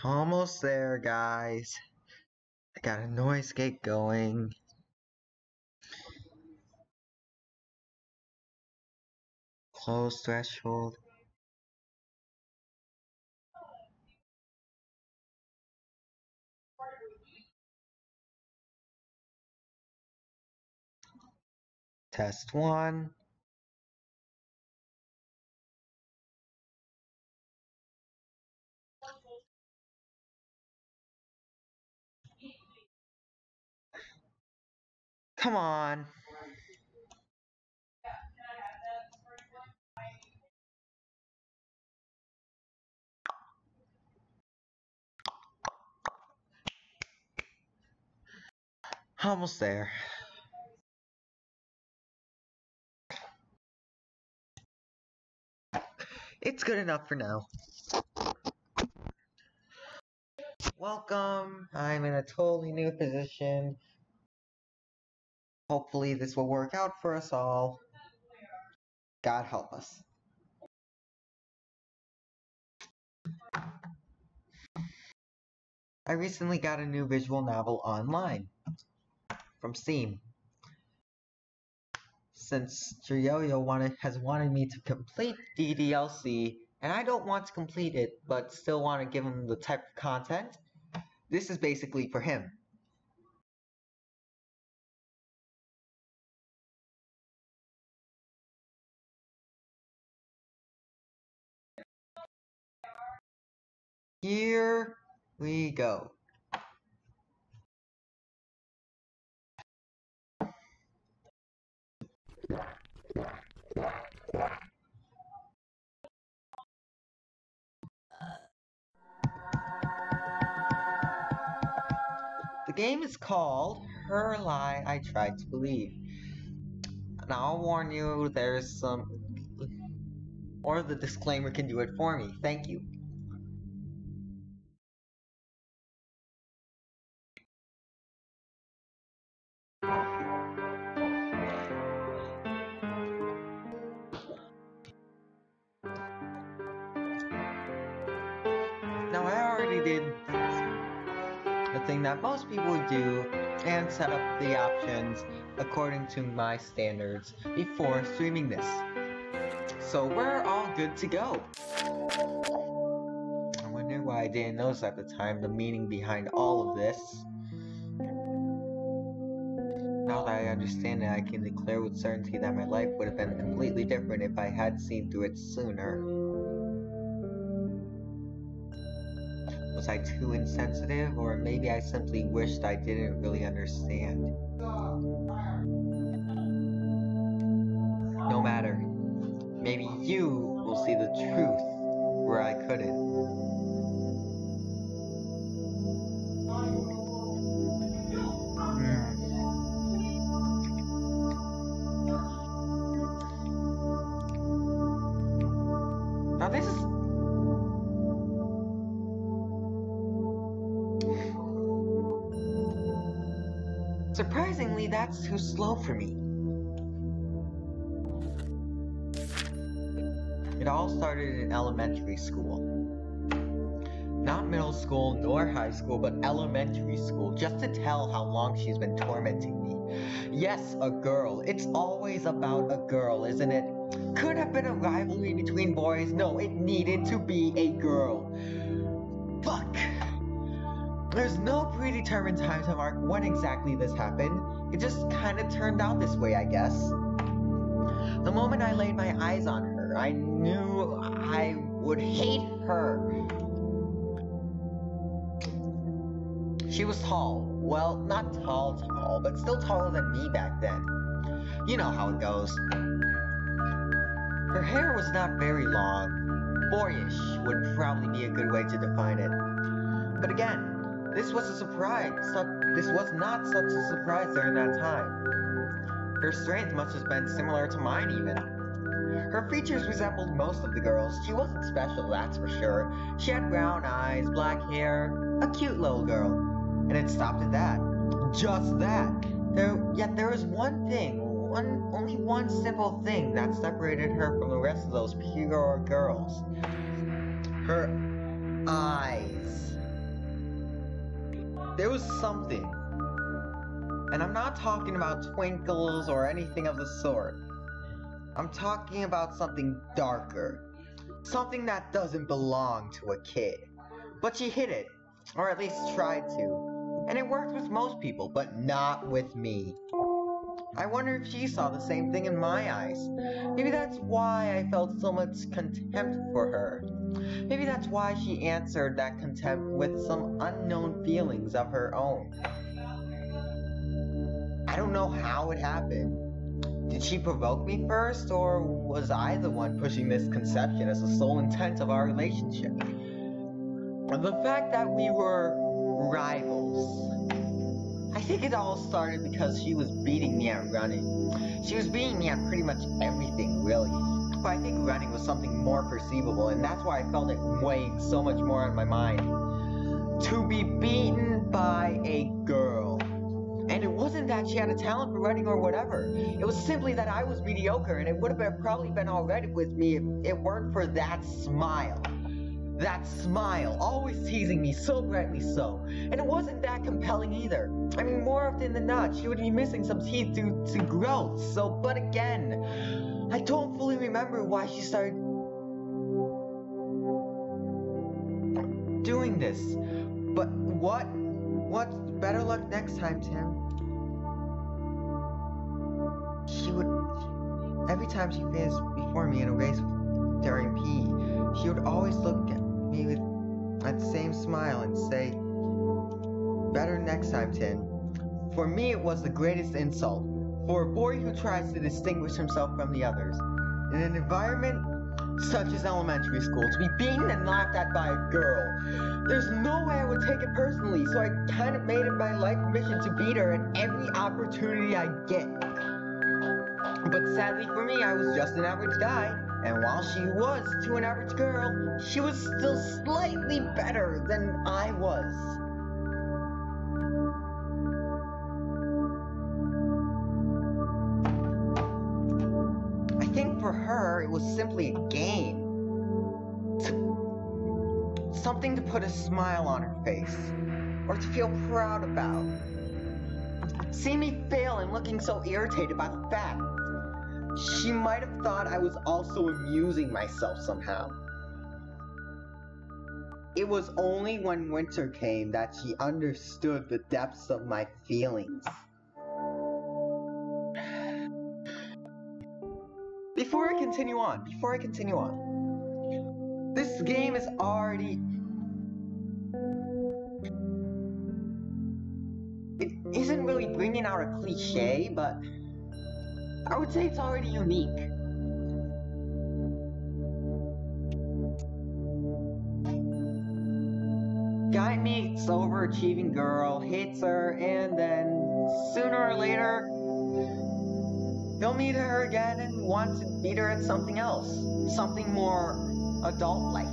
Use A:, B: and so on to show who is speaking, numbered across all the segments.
A: Almost there, guys. I got a noise gate going. Close threshold. Test 1. Come on. Almost there. It's good enough for now. Welcome. I'm in a totally new position. Hopefully this will work out for us all. God help us. I recently got a new visual novel online from Steam. Since Jiryoyo has wanted me to complete the DLC, and I don't want to complete it, but still want to give him the type of content, this is basically for him. Here we go. The game is called Her Lie I Tried to Believe. Now I'll warn you, there's some... Or the disclaimer can do it for me. Thank you. Now I already did the thing that most people would do and set up the options according to my standards before streaming this. So we're all good to go. I wonder why I didn't notice at the time the meaning behind all of this. Now that I understand it, I can declare with certainty that my life would have been completely different if I had seen through it sooner. Was I too insensitive, or maybe I simply wished I didn't really understand? No matter. Maybe you will see the truth where I couldn't. Now this is... Surprisingly, that's too slow for me. It all started in elementary school. Not middle school nor high school, but elementary school, just to tell how long she's been tormenting me. Yes, a girl. It's always about a girl, isn't it? Could have been a rivalry between boys. No, it needed to be a girl. Fuck. There's no predetermined time to mark when exactly this happened. It just kinda turned out this way, I guess. The moment I laid my eyes on her, I knew I would hate her. She was tall. Well, not tall, but still taller than me back then. You know how it goes. Her hair was not very long. Boyish would probably be a good way to define it. But again, this was a surprise. This was not such a surprise during that time. Her strength must have been similar to mine even. Her features resembled most of the girls. She wasn't special, that's for sure. She had brown eyes, black hair, a cute little girl. And it stopped at that. Just that. Yet there was one thing, only one simple thing that separated her from the rest of those pure girls. Her eyes. there was something. And I'm not talking about twinkles or anything of the sort. I'm talking about something darker. Something that doesn't belong to a kid. But she hid it, or at least tried to. And it worked with most people, but not with me. I wonder if she saw the same thing in my eyes. Maybe that's why I felt so much contempt for her. Maybe that's why she answered that contempt with some unknown feelings of her own. I don't know how it happened. Did she provoke me first, or was I the one pushing this conception as the sole intent of our relationship? The fact that we were rivals. I think it all started because she was beating me at running. She was beating me at pretty much everything, really. But I think running was something more perceivable, and that's why I felt it weighing so much more on my mind. To be beaten by a girl. And it wasn't that she had a talent for running or whatever. It was simply that I was mediocre, and it would have probably been alright with me if it weren't for that smile. That smile, always teasing me so brightly so. And it wasn't that compelling either. I mean, more often than not, she would be missing some teeth due to growth. So, but again, I don't fully remember why she started doing this. But what's better luck next time, Tim? She would, every time she finished before me in a race during PE, she would always look at me with that same smile and say, "Better next time, Tim." For me, it was the greatest insult. For a boy who tries to distinguish himself from the others. In an environment such as elementary school, to be beaten and laughed at by a girl. There's no way I would take it personally, so I kind of made it my life mission to beat her at every opportunity I get. But sadly for me, I was just an average guy. And while she was to an average girl, she was still slightly better than I was. I think for her, it was simply a game. Something to put a smile on her face, or to feel proud about. Seeing me fail and looking so irritated by the fact, she might have thought I was also amusing myself somehow. It was only when winter came that she understood the depths of my feelings. Before I continue on, this game is already... It isn't really bringing out a cliche, but I would say it's already unique. Guy meets overachieving girl, hates her, and then sooner or later, he'll meet her again and want to beat her at something else. Something more adult-like.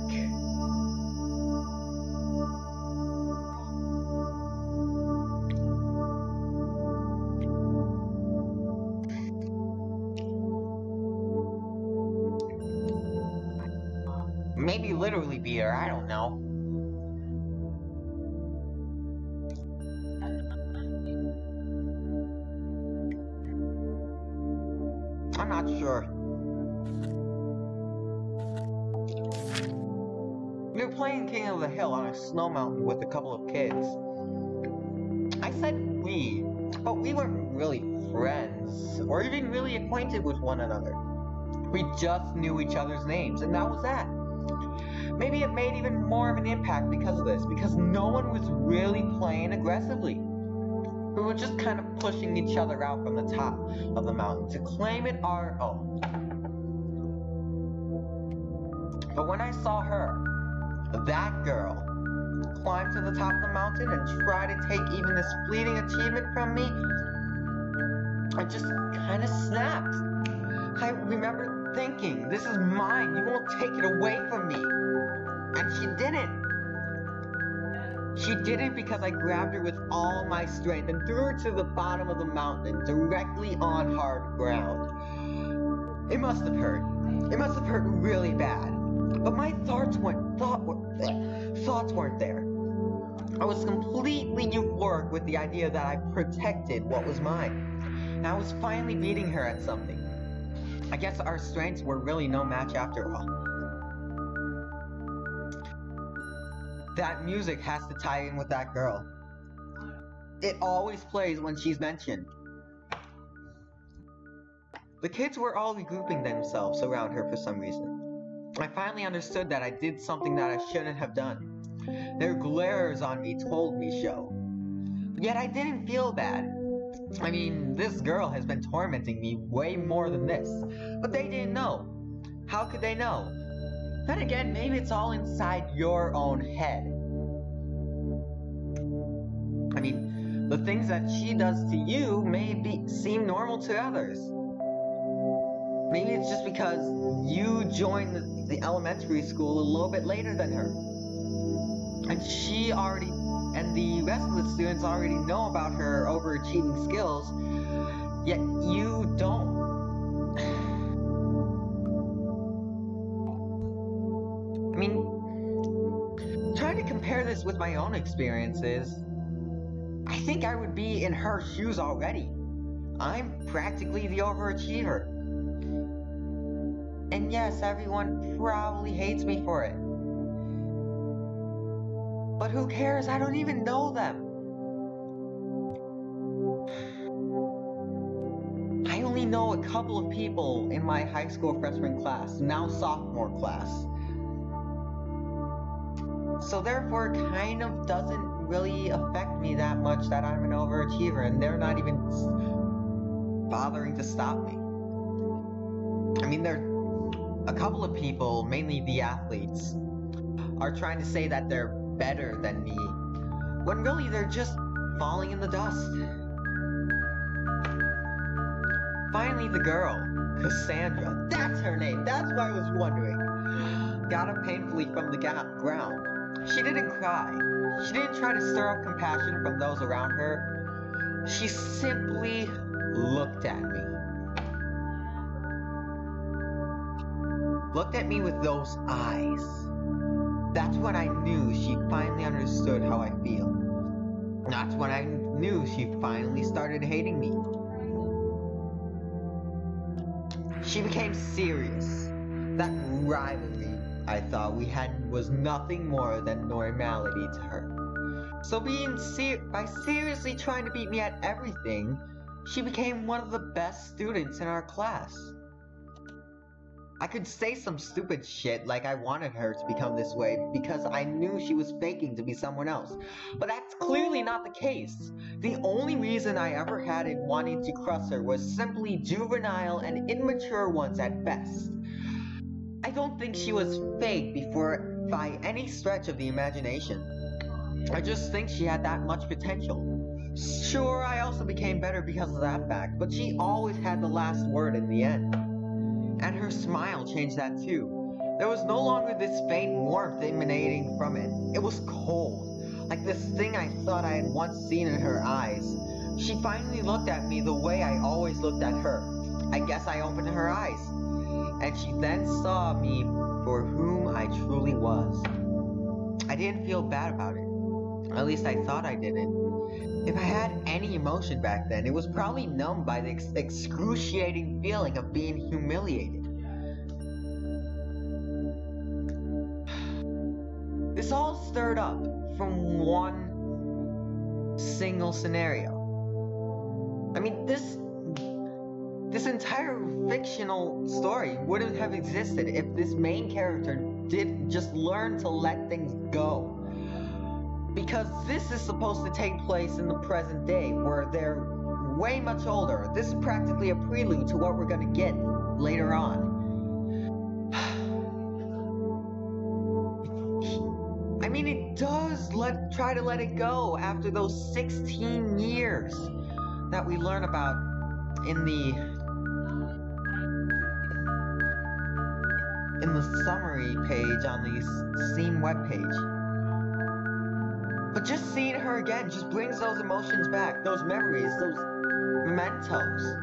A: Maybe literally beat her, I don't know. I'm not sure. We were playing King of the Hill on a snow mountain with a couple of kids. I said we, but we weren't really friends, or even really acquainted with one another. We just knew each other's names, and that was that. Maybe it made even more of an impact because of this, because no one was really playing aggressively. We were just kind of pushing each other out from the top of the mountain to claim it our own. But when I saw her, that girl, climb to the top of the mountain and try to take even this fleeting achievement from me, I just kind of snapped. I remember thinking, this is mine, you won't take it away from me. And she didn't. She did it because I grabbed her with all my strength and threw her to the bottom of the mountain, directly on hard ground. It must have hurt. It must have hurt really bad. But my thoughts weren't there. I was completely euphoric with the idea that I protected what was mine. And I was finally beating her at something. I guess our strengths were really no match after all. That music has to tie in with that girl. It always plays when she's mentioned. The kids were all regrouping themselves around her for some reason. I finally understood that I did something that I shouldn't have done. Their glares on me told me so. Yet I didn't feel bad. I mean, this girl has been tormenting me way more than this. But they didn't know. How could they know? Then again, maybe it's all inside your own head. I mean, the things that she does to you may seem normal to others. Maybe it's just because you joined the elementary school a little bit later than her. And the rest of the students already know about her overachieving skills, yet you don't. I mean, trying to compare this with my own experiences, I think I would be in her shoes already. I'm practically the overachiever. And yes, everyone probably hates me for it. But who cares? I don't even know them. I only know a couple of people in my high school freshman class, now sophomore class. So therefore, it kind of doesn't really affect me that much that I'm an overachiever, and they're not even bothering to stop me. I mean, a couple of people, mainly the athletes, are trying to say that they're better than me, when really they're just falling in the dust. Finally, the girl, Cassandra, that's her name, that's what I was wondering, got up painfully from the ground. She didn't cry. She didn't try to stir up compassion from those around her. She simply looked at me. Looked at me with those eyes. That's when I knew she finally understood how I feel. That's when I knew she finally started hating me. She became serious. That rivalry I thought we had was nothing more than normality to her. So by seriously trying to beat me at everything, she became one of the best students in our class. I could say some stupid shit like I wanted her to become this way because I knew she was faking to be someone else. But that's clearly not the case. The only reason I ever had in wanting to crush her was simply juvenile and immature ones at best. I don't think she was fake by any stretch of the imagination. I just think she had that much potential. Sure, I also became better because of that fact, but she always had the last word in the end. And her smile changed that too. There was no longer this faint warmth emanating from it. It was cold, like this thing I thought I had once seen in her eyes. She finally looked at me the way I always looked at her. I guess I opened her eyes. And she then saw me for whom I truly was. I didn't feel bad about it. At least I thought I didn't. If I had any emotion back then, it was probably numbed by the excruciating feeling of being humiliated. This all stirred up from one single scenario. I mean, this entire fictional story wouldn't have existed if this main character did just learn to let things go. Because this is supposed to take place in the present day, where they're way much older. This is practically a prelude to what we're gonna get later on. I mean, it does try to let it go after those 16 years that we learn about in the summary page on the Steam webpage. But just seeing her again just brings those emotions back, those memories, those mementos.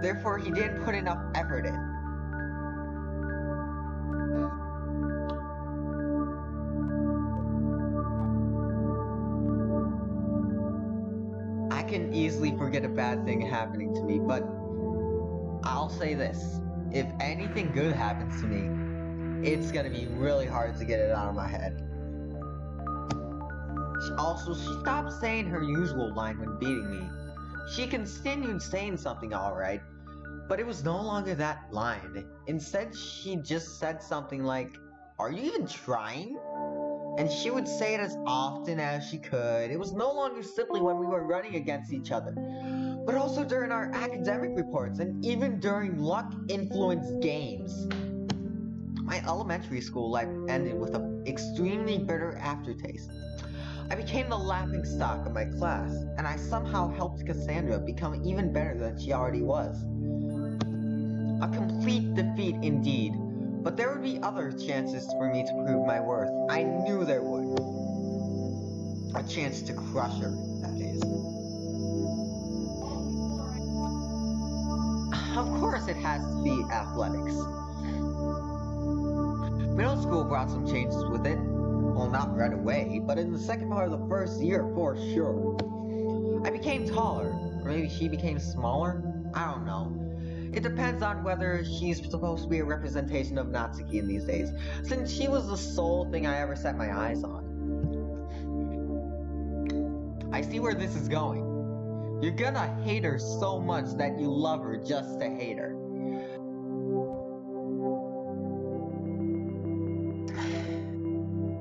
A: Therefore, he didn't put enough effort in. forget a bad thing happening to me, but I'll say this. If anything good happens to me, it's gonna be really hard to get it out of my head. Also, she stopped saying her usual line when beating me. She continued saying something alright, but it was no longer that line. Instead, she just said something like, "Are you even trying?" And she would say it as often as she could. It was no longer simply when we were running against each other, but also during our academic reports and even during luck-influenced games. My elementary school life ended with an extremely bitter aftertaste. I became the laughingstock of my class, and I somehow helped Cassandra become even better than she already was. A complete defeat indeed, but there would be other chances for me to prove my worth. I knew there would. A chance to crush her, that is. Of course it has to be athletics. Middle school brought some changes with it. Well, not right away, but in the second part of the first year for sure. I became taller, or maybe she became smaller? I don't know. It depends on whether she's supposed to be a representation of Natsuki in these days, since she was the sole thing I ever set my eyes on. I see where this is going. You're gonna hate her so much that you love her just to hate her.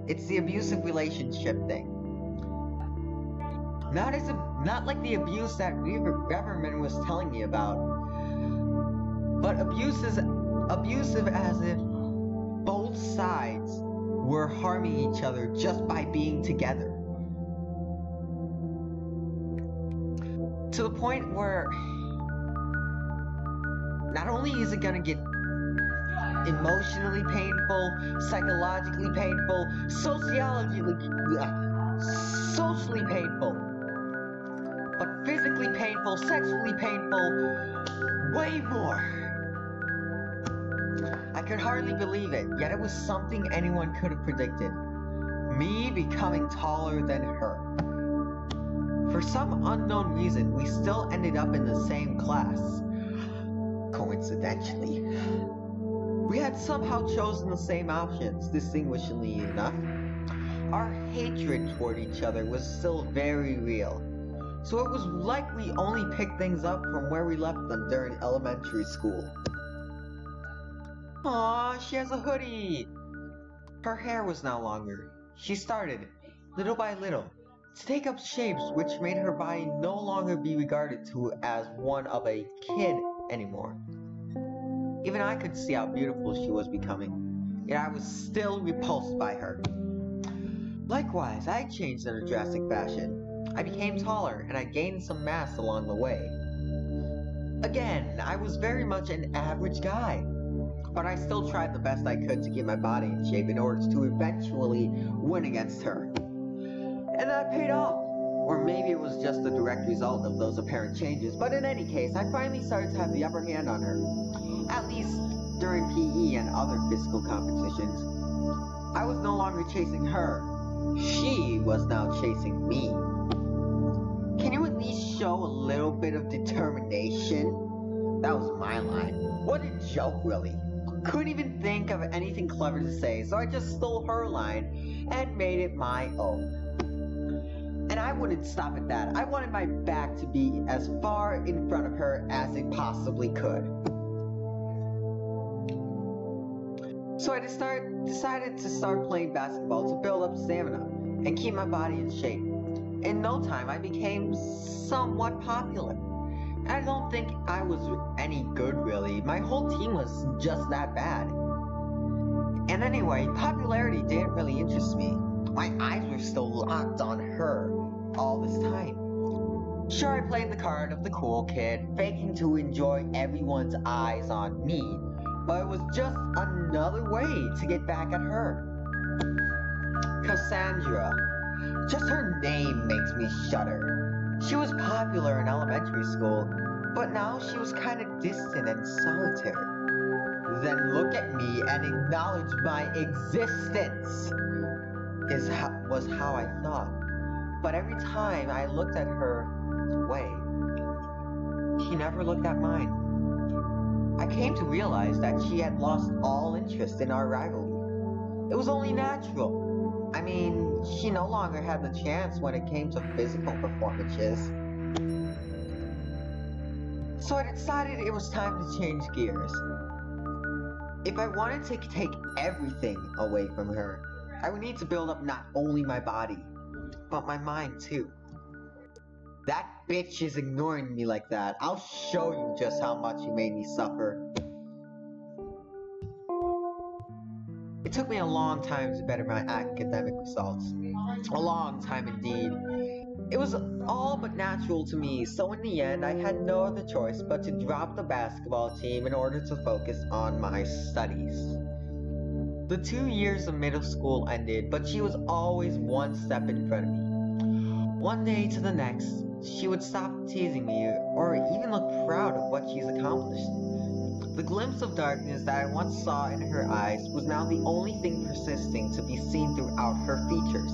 A: It's the abusive relationship thing. Not like the abuse that Reverman was telling me about, but abusive as if both sides were harming each other just by being together. To the point where not only is it gonna get emotionally painful, psychologically painful, socially painful, but physically painful, sexually painful, way more. I could hardly believe it, yet it was something anyone could have predicted. Me becoming taller than her. For some unknown reason, we still ended up in the same class. Coincidentally. We had somehow chosen the same options, distinguishingly enough. Our hatred toward each other was still very real. So it was like we only picked things up from where we left them during elementary school. Aww, she has a hoodie! Her hair was now longer. She started, little by little, to take up shapes which made her body no longer be regarded to as one of a kid anymore. Even I could see how beautiful she was becoming, yet I was still repulsed by her. Likewise, I changed in a drastic fashion. I became taller, and I gained some mass along the way. Again, I was very much an average guy, but I still tried the best I could to get my body in shape in order to eventually win against her. And that paid off. Or maybe it was just a direct result of those apparent changes, but in any case, I finally started to have the upper hand on her. At least during PE and other physical competitions. I was no longer chasing her. She was now chasing me. Can you at least show a little bit of determination? That was my line. What a joke, really. Couldn't even think of anything clever to say, so I just stole her line and made it my own. And I wouldn't stop at that. I wanted my back to be as far in front of her as it possibly could. So I decided to start playing basketball to build up stamina and keep my body in shape. In no time, I became somewhat popular. I don't think I was any good, really. My whole team was just that bad. And anyway, popularity didn't really interest me. My eyes were still locked on her all this time. Sure, I played the card of the cool kid, faking to enjoy everyone's eyes on me, but it was just another way to get back at her. Cassandra. Just her name makes me shudder. She was popular in elementary school, but now she was kind of distant and solitary. Then look at me and acknowledge my existence, was how I thought. But every time I looked at her way, he never looked at mine. I came to realize that she had lost all interest in our rivalry. It was only natural. I mean, she no longer had the chance when it came to physical performances. So I decided it was time to change gears. If I wanted to take everything away from her, I would need to build up not only my body, but my mind too. That bitch is ignoring me like that. I'll show you just how much you made me suffer. It took me a long time to better my academic results. A long time indeed. It was all but natural to me, so in the end I had no other choice but to drop the basketball team in order to focus on my studies. The 2 years of middle school ended, but she was always one step in front of me. One day to the next, she would stop teasing me or even look proud of what she's accomplished. The glimpse of darkness that I once saw in her eyes was now the only thing persisting to be seen throughout her features.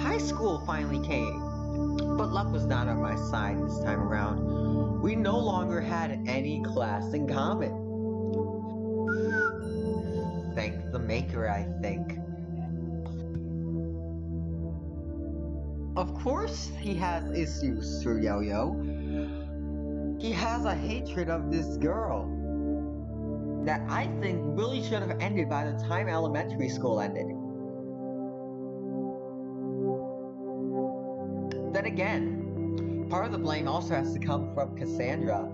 A: High school finally came, but luck was not on my side this time around. We no longer had any class in common. Thank the maker, I think. Of course he has issues, Sir Yo-Yo. He has a hatred of this girl that I think really should have ended by the time elementary school ended. Then again, part of the blame also has to come from Cassandra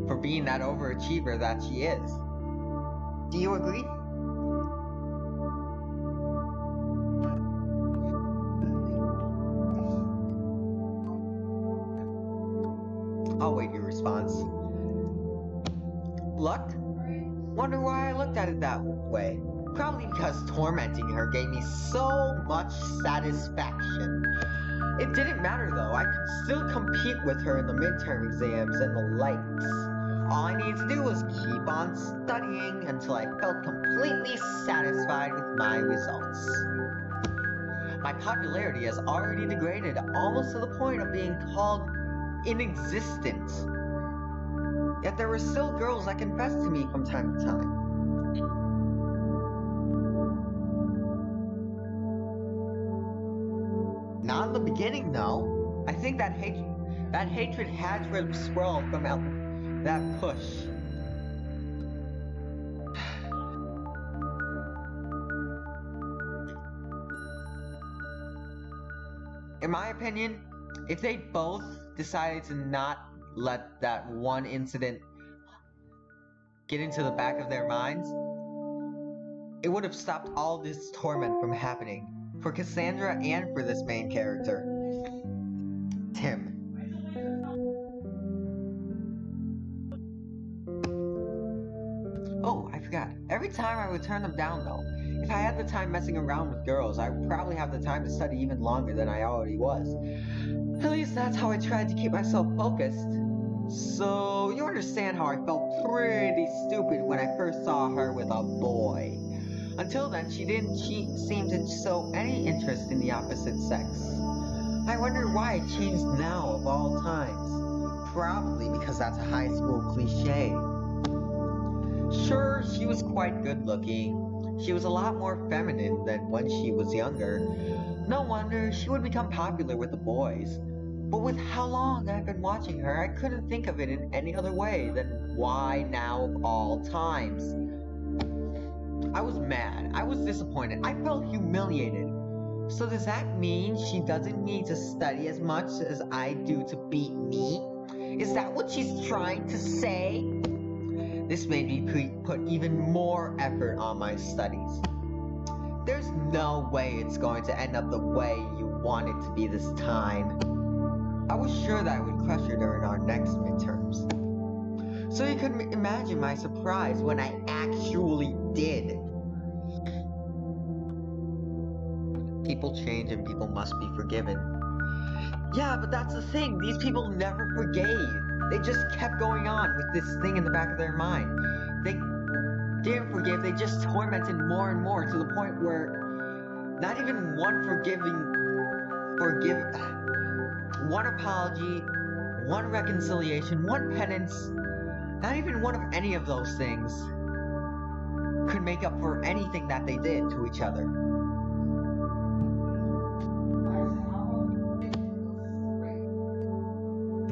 A: for being that overachiever that she is. Do you agree? I'll wait your response. Luck? Wonder why I looked at it that way. Probably because tormenting her gave me so much satisfaction. It didn't matter though, I could still compete with her in the midterm exams and the likes. All I needed to do was keep on studying until I felt completely satisfied with my results. My popularity has already degraded almost to the point of being called inexistent. Yet there were still girls that confessed to me from time to time. Not in the beginning, though. I think that hatred had to have swirled from that push. In my opinion, if they both decided to not let that one incident get into the back of their minds, it would have stopped all this torment from happening for Cassandra and for this main character, Tim. Oh, I forgot. Every time I would turn them down though. If I had the time messing around with girls, I would probably have the time to study even longer than I already was. At least that's how I tried to keep myself focused. So, you understand how I felt pretty stupid when I first saw her with a boy. Until then, she didn't seem to show any interest in the opposite sex. I wonder why it changed now of all times. Probably because that's a high school cliche. Sure, she was quite good looking. She was a lot more feminine than when she was younger. No wonder she would become popular with the boys. But with how long I've been watching her, I couldn't think of it in any other way than why now of all times. I was mad. I was disappointed. I felt humiliated. So does that mean she doesn't need to study as much as I do to beat me? Is that what she's trying to say? This made me put even more effort on my studies. There's no way it's going to end up the way you want it to be this time. I was sure that I would crush her during our next midterms. So you can imagine my surprise when I actually did. People change and people must be forgiven. Yeah, but that's the thing. These people never forgave. They just kept going on with this thing in the back of their mind. They didn't forgive, they just tormented more and more to the point where not even one apology, one reconciliation, one penance, not even one of any of those things could make up for anything that they did to each other.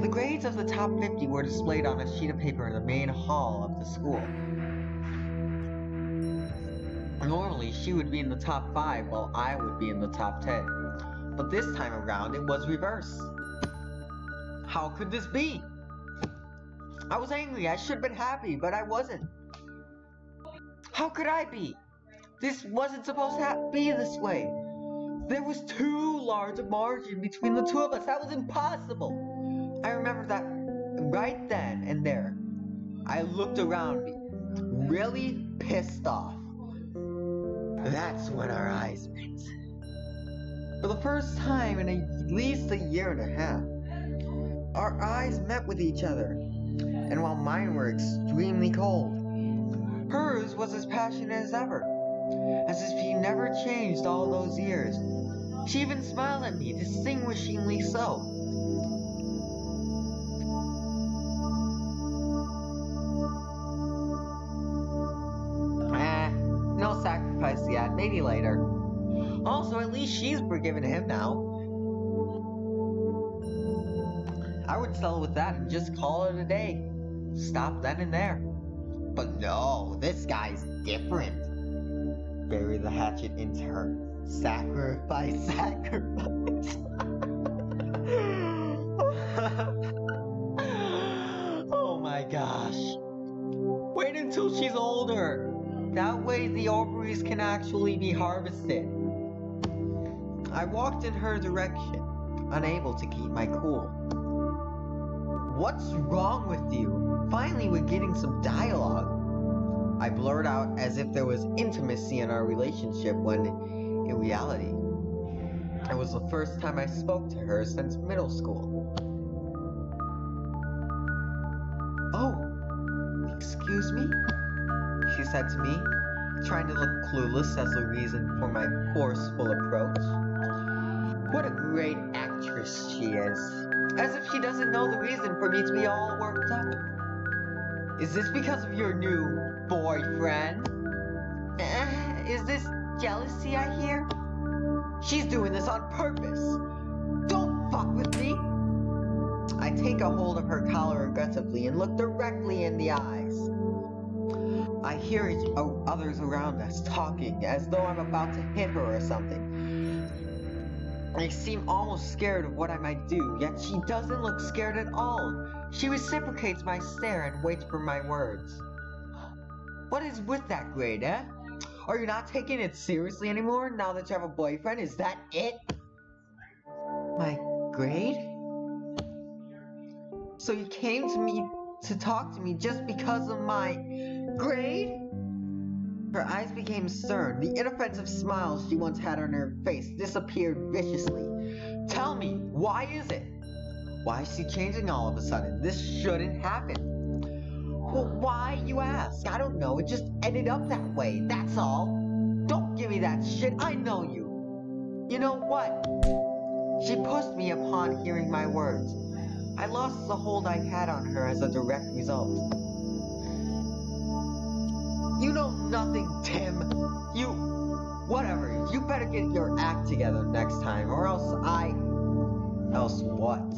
A: The grades of the top 50 were displayed on a sheet of paper in the main hall of the school. Normally, she would be in the top 5 while I would be in the top 10. But this time around, it was reversed. How could this be? I was angry. I should have been happy, but I wasn't. How could I be? This wasn't supposed to be this way. There was too large a margin between the two of us. That was impossible. I remember that right then and there. I looked around me, really pissed off. That's when our eyes met. For the first time in at least a year and a half, our eyes met with each other. And while mine were extremely cold, hers was as passionate as ever, as if she never changed all those years. She even smiled at me, distinguishingly so. No sacrifice yet, maybe later. Also, at least she's forgiven him now. I would settle with that and just call it a day. Stop then and there. But no, this guy's different. Bury the hatchet into her. Sacrifice, sacrifice. Oh my gosh. Wait until she's older. That way the ovaries can actually be harvested. I walked in her direction, unable to keep my cool. What's wrong with you? Finally, we're getting some dialogue. I blurred out as if there was intimacy in our relationship when, in reality, it was the first time I spoke to her since middle school. Oh, excuse me? She said to me, trying to look clueless as the reason for my forceful approach. What a great actress she is. As if she doesn't know the reason for me to be all worked up. Is this because of your new boyfriend? Is this jealousy I hear? She's doing this on purpose. Don't fuck with me. I take a hold of her collar aggressively and look directly in the eyes. I hear others around us talking as though I'm about to hit her or something. I seem almost scared of what I might do, yet she doesn't look scared at all. She reciprocates my stare and waits for my words. What is with that grade, eh? Are you not taking it seriously anymore now that you have a boyfriend? Is that it? My grade? So you came to me to talk to me just because of my grade? Her eyes became stern. The inoffensive smile she once had on her face disappeared viciously. Tell me, why is it? Why is she changing all of a sudden? This shouldn't happen. Well, why, you ask? I don't know. It just ended up that way. That's all. Don't give me that shit. I know you. You know what? She pushed me upon hearing my words. I lost the hold I had on her as a direct result. You know nothing, Tim. Whatever. You better get your act together next time, or else Else what?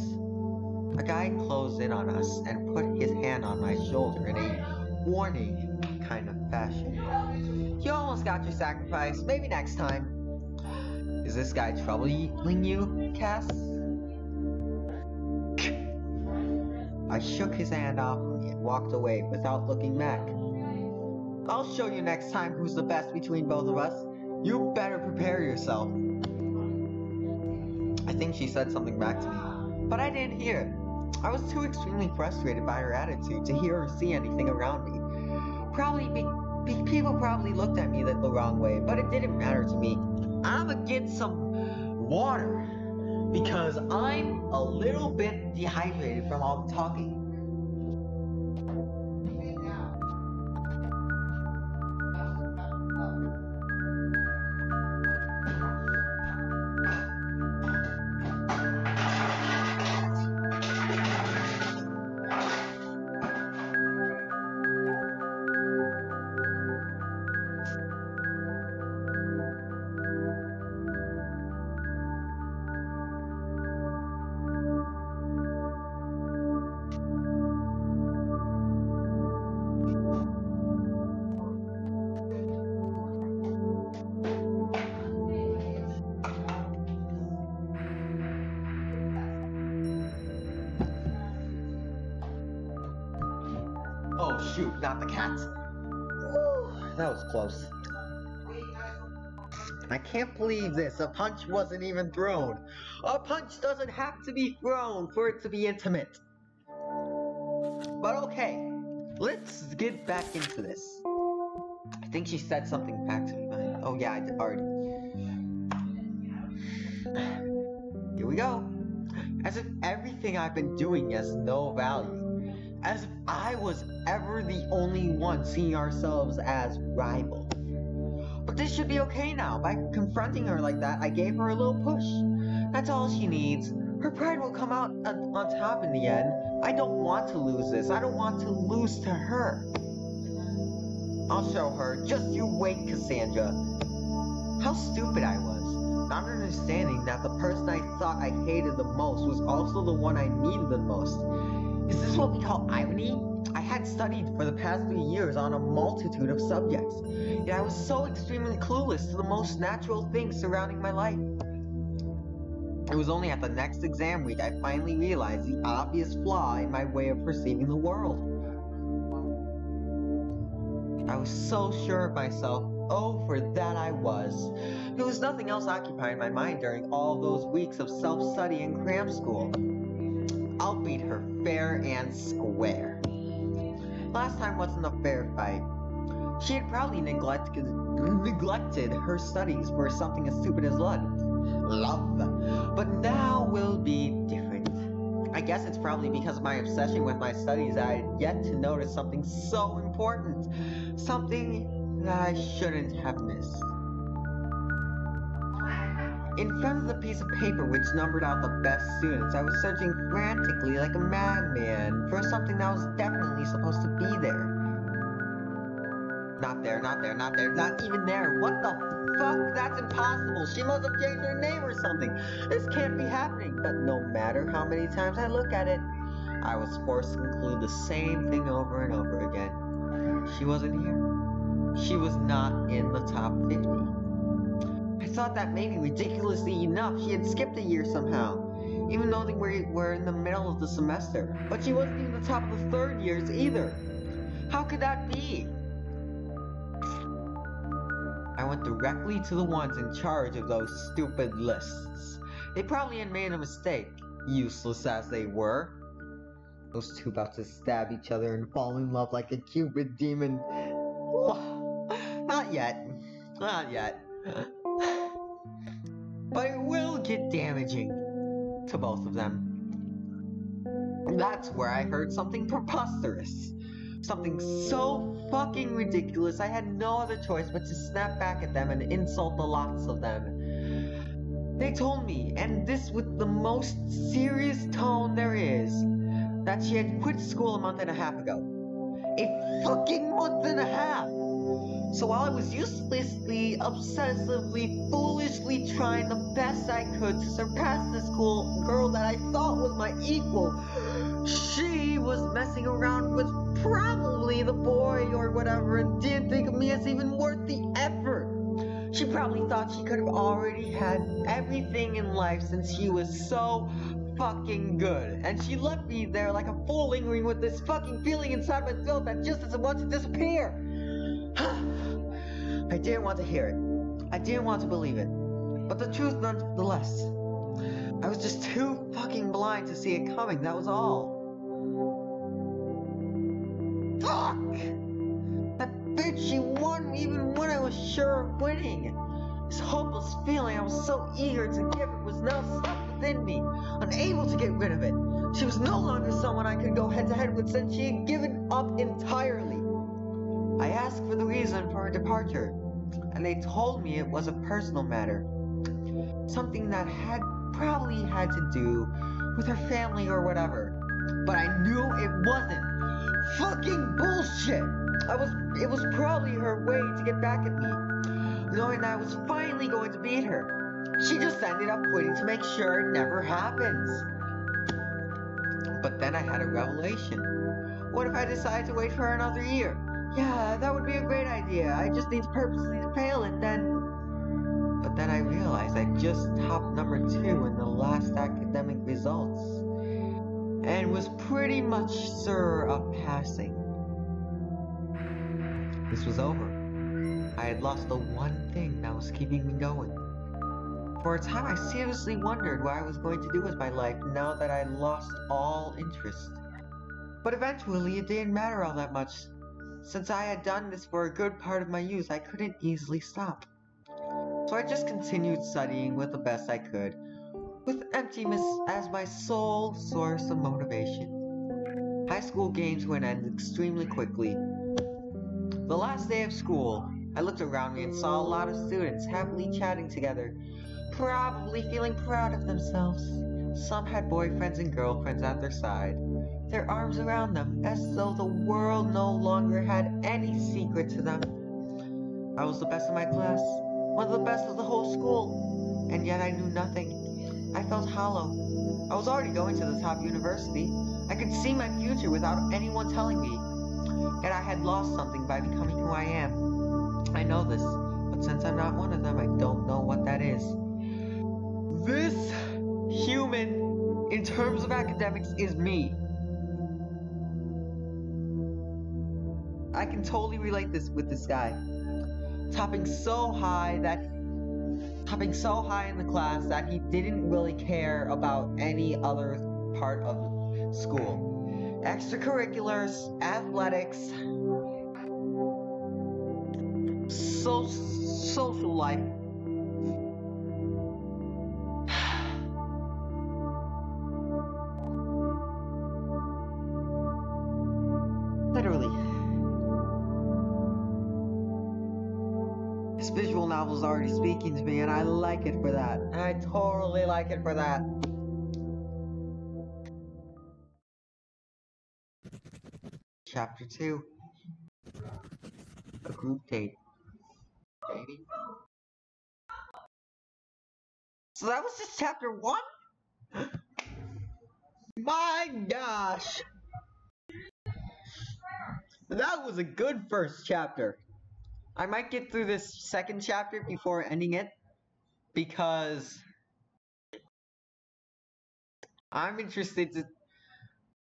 A: A guy closed in on us and put his hand on my shoulder in a warning kind of fashion. You almost got your sacrifice. Maybe next time. Is this guy troubling you, Cass? I shook his hand off me and walked away without looking back. I'll show you next time who's the best between both of us. You better prepare yourself. I think she said something back to me, but I didn't hear it. I was too extremely frustrated by her attitude to hear or see anything around me. People probably looked at me the wrong way, but it didn't matter to me. I'm gonna get some water because I'm a little bit dehydrated from all the talking. shoot, not the cat. Whew, that was close. I can't believe this. A punch wasn't even thrown. A punch doesn't have to be thrown for it to be intimate. But okay, let's get back into this. I think she said something back to me, but oh yeah, I did already. Here we go. As if everything I've been doing has no value. As if I was ever the only one seeing ourselves as rivals. But this should be okay now. By confronting her like that, I gave her a little push. That's all she needs. Her pride will come out on top in the end. I don't want to lose this. I don't want to lose to her. I'll show her. Just you wait, Cassandra. How stupid I was. Not understanding that the person I thought I hated the most was also the one I needed the most. Is this what we call irony? I had studied for the past 3 years on a multitude of subjects, yet I was so extremely clueless to the most natural things surrounding my life. It was only at the next exam week I finally realized the obvious flaw in my way of perceiving the world. I was so sure of myself. Oh, for that I was. There was nothing else occupying my mind during all those weeks of self-study and cram school. I'll beat her fair and square. Last time wasn't a fair fight. She had probably neglected her studies for something as stupid as love. But now will be different. I guess it's probably because of my obsession with my studies that I had yet to notice something so important. Something that I shouldn't have missed. In front of the piece of paper which numbered out the best students, I was searching frantically like a madman for something that was definitely supposed to be there. Not there, not there, not there, not even there. What the fuck? That's impossible. She must have changed her name or something. This can't be happening. But no matter how many times I look at it, I was forced to conclude the same thing over and over again. She wasn't here. She was not in the top 50. I thought that maybe ridiculously enough, she had skipped a year somehow, even though they were in the middle of the semester. But she wasn't in the top of the third years either. How could that be? I went directly to the ones in charge of those stupid lists. They probably had made a mistake, useless as they were. Those two about to stab each other and fall in love like a Cupid demon. Not yet. Not yet. But it will get damaging to both of them. That's where I heard something preposterous. Something so fucking ridiculous I had no other choice but to snap back at them and insult the lots of them. They told me, and this with the most serious tone there is, that she had quit school a month and a half ago. A fucking month and a half! So while I was uselessly, obsessively, foolishly trying the best I could to surpass this cool girl that I thought was my equal, she was messing around with probably the boy or whatever and didn't think of me as even worth the effort. She probably thought she could have already had everything in life since she was so fucking good. And she left me there like a fool lingering with this fucking feeling inside my throat that just doesn't want to disappear. I didn't want to hear it. I didn't want to believe it. But the truth nonetheless. I was just too fucking blind to see it coming, that was all. Fuck! That bitch, she won even when I was sure of winning. This hopeless feeling I was so eager to give it was now stuck within me, unable to get rid of it. She was no longer someone I could go head to head with since she had given up entirely. I asked for the reason for her departure, and they told me it was a personal matter. Something that had probably had to do with her family or whatever. But I knew it wasn't. Fucking bullshit! It was probably her way to get back at me, knowing that I was finally going to beat her. She just ended up quitting to make sure it never happens. But then I had a revelation. What if I decided to wait for another year? Yeah, that would be a great idea. I just need to purposely fail it then. But then I realized I just topped number 2 in the last academic results, and was pretty much sure of passing. this was over. I had lost the one thing that was keeping me going. For a time, I seriously wondered what I was going to do with my life now that I lost all interest. But eventually, it didn't matter all that much. Since I had done this for a good part of my youth, I couldn't easily stop. So I just continued studying with the best I could, with emptiness as my sole source of motivation. High school games would end extremely quickly. The last day of school, I looked around me and saw a lot of students happily chatting together, probably feeling proud of themselves. Some had boyfriends and girlfriends at their side, their arms around them, as though the world no longer had any secret to them. I was the best in my class, one of the best of the whole school, and yet I knew nothing. I felt hollow. I was already going to the top university. I could see my future without anyone telling me. Yet I had lost something by becoming who I am. I know this, but since I'm not one of them, I don't know what that is. This human, in terms of academics, is me. I can totally relate this with this guy. Topping so high in the class that he didn't really care about any other part of school. Extracurriculars, athletics, social life. Literally. This visual novel is already speaking to me, and I like it for that. I totally like it for that. Chapter 2. A group date. Baby. So that was just chapter 1? My gosh! That was a good first chapter. I might get through this second chapter before ending it, because I'm interested to...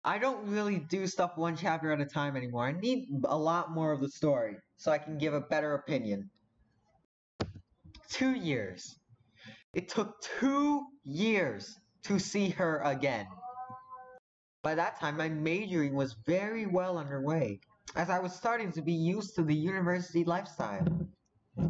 A: I don't really do stuff one chapter at a time anymore. I need a lot more of the story, so I can give a better opinion. 2 years. It took 2 years to see her again. By that time, my majoring was very well underway, as I was starting to be used to the university lifestyle.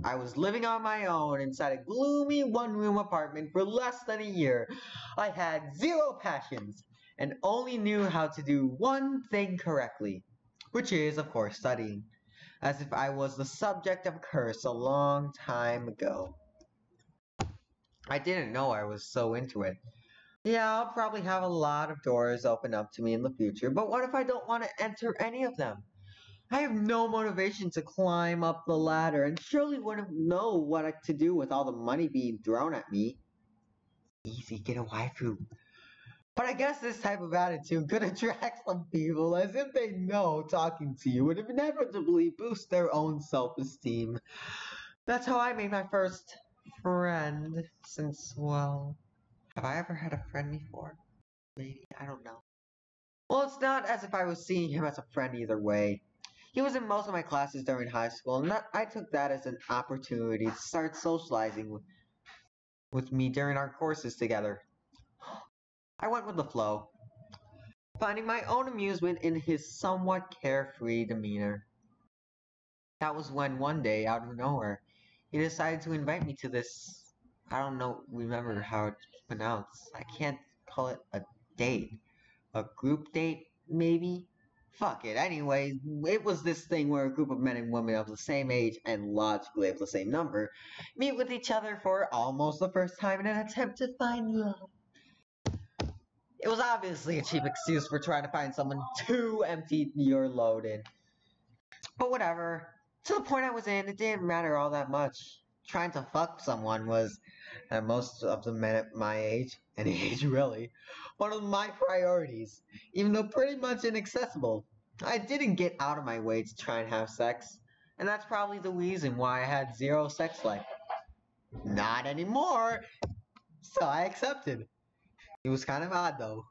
A: I was living on my own inside a gloomy one-room apartment for less than a year. I had 0 passions, and only knew how to do one thing correctly, which is, of course, studying, as if I was the subject of a curse a long time ago. I didn't know I was so into it. Yeah, I'll probably have a lot of doors open up to me in the future, but what if I don't want to enter any of them? I have no motivation to climb up the ladder, and surely wouldn't know what to do with all the money being thrown at me. Easy, get a waifu. But I guess this type of attitude could attract some people, as if they know talking to you would inevitably boost their own self-esteem. That's how I made my first friend, since, well... Have I ever had a friend before? Maybe, I don't know. Well, it's not as if I was seeing him as a friend either way. He was in most of my classes during high school, and I took that as an opportunity to start socializing with me during our courses together. I went with the flow, finding my own amusement in his somewhat carefree demeanor. That was when one day, out of nowhere, he decided to invite me to this... I don't remember how it's pronounced. I can't call it a date. A group date, maybe? Fuck it. Anyway, it was this thing where a group of men and women of the same age and logically of the same number meet with each other for almost the first time in an attempt to find love. It was obviously a cheap excuse for trying to find someone to empty your load in. But whatever. To the point I was in, it didn't matter all that much. Trying to fuck someone was, most of the men at my age, any age really, one of my priorities, even though pretty much inaccessible. I didn't get out of my way to try and have sex, and that's probably the reason why I had 0 sex life. Not anymore! So I accepted. It was kind of odd though,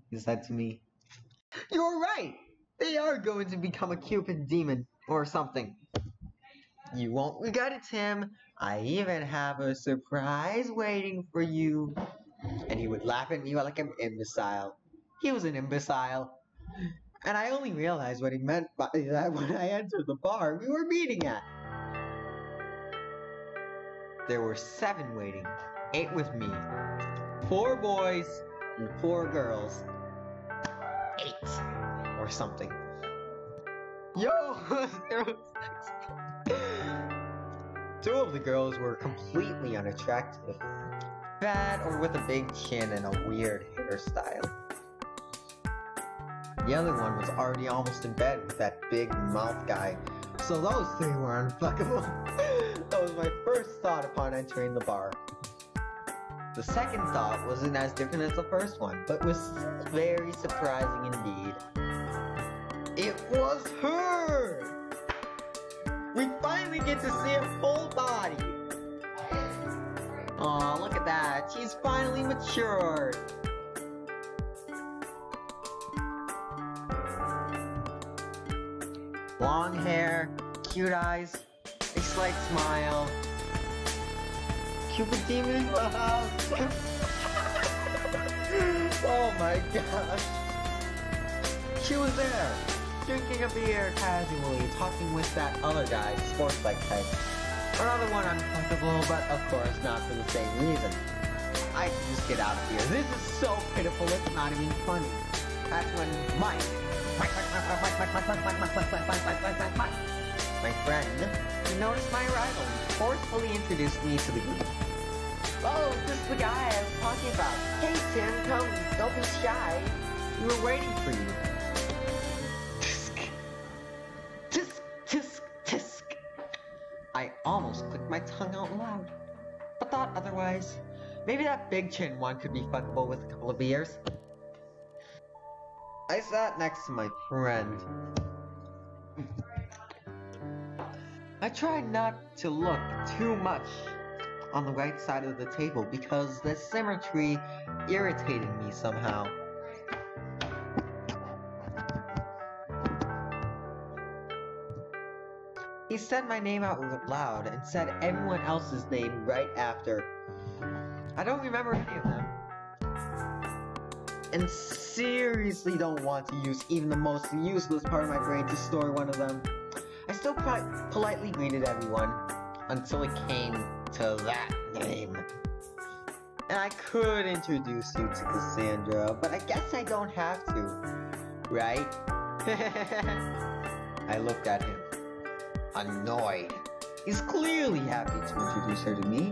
A: he said to me. You were right! They are going to become a Cupid demon, or something. You won't regret it, Tim. I even have a surprise waiting for you. And he would laugh at me like an imbecile. He was an imbecile. And I only realized what he meant by that when I entered the bar we were meeting at. There were 7 waiting. 8 with me. 4 boys and 4 girls. 8 or something. Yo! There was 6. 2 of the girls were completely unattractive. Fat or with a big chin and a weird hairstyle. The other one was already almost in bed with that big mouth guy. So those 3 were unfuckable. That was my first thought upon entering the bar. The second thought wasn't as different as the first one, but was very surprising indeed. It was her! We finally get to see her full body! Aw, look at that, she's finally matured! Long hair, cute eyes, a slight smile. Cupid demon in the house! Oh my gosh! She was there, drinking a beer casually, talking with that other guy, sports-like type. Another one uncomfortable, but of course not for the same reason. I should just get out of here. This is so pitiful, it's not even funny. That's when Mike, my friend, noticed my arrival and forcefully introduced me to the group. Oh, this is the guy I was talking about. Hey Tim, come, don't be shy. We were waiting for you. Tisk, tisk, tisk, tisk. I almost clicked my tongue out loud, but thought otherwise. Maybe that big chin one could be fuckable with a couple of beers. I sat next to my friend. I tried not to look too much on the right side of the table because the symmetry irritated me somehow. He said my name out loud and said everyone else's name right after. I don't remember any of them. And seriously don't want to use even the most useless part of my brain to store one of them. I still politely greeted everyone until it came to that name. And I could introduce you to Cassandra, but I guess I don't have to, right? I looked at him, annoyed. He's clearly happy to introduce her to me.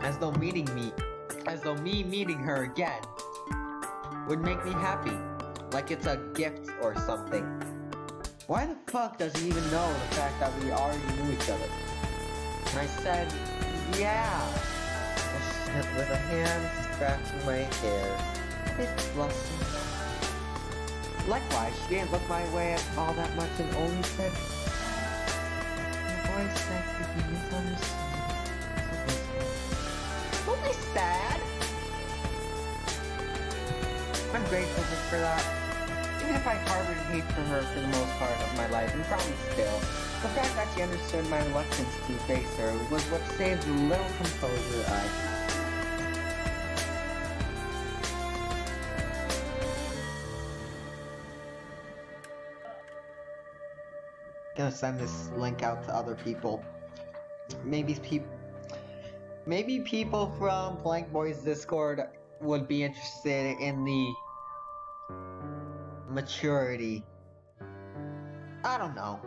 A: As though me meeting her again would make me happy, like it's a gift or something. Why the fuck does he even know the fact that we already knew each other? And I said, yeah, with a hand scratching my hair. It's blushing. Likewise, she didn't look my way at all that much and only said, "My voice that could be misunderstood." Don't be sad. I'm grateful just for that. Even if I harbored hate for her for the most part of my life, and probably still, the fact that she understood my reluctance to face her was what saved the little composure I had. Gonna send this link out to other people. Maybe people from Blank Boys Discord would be interested in the maturity. I don't know.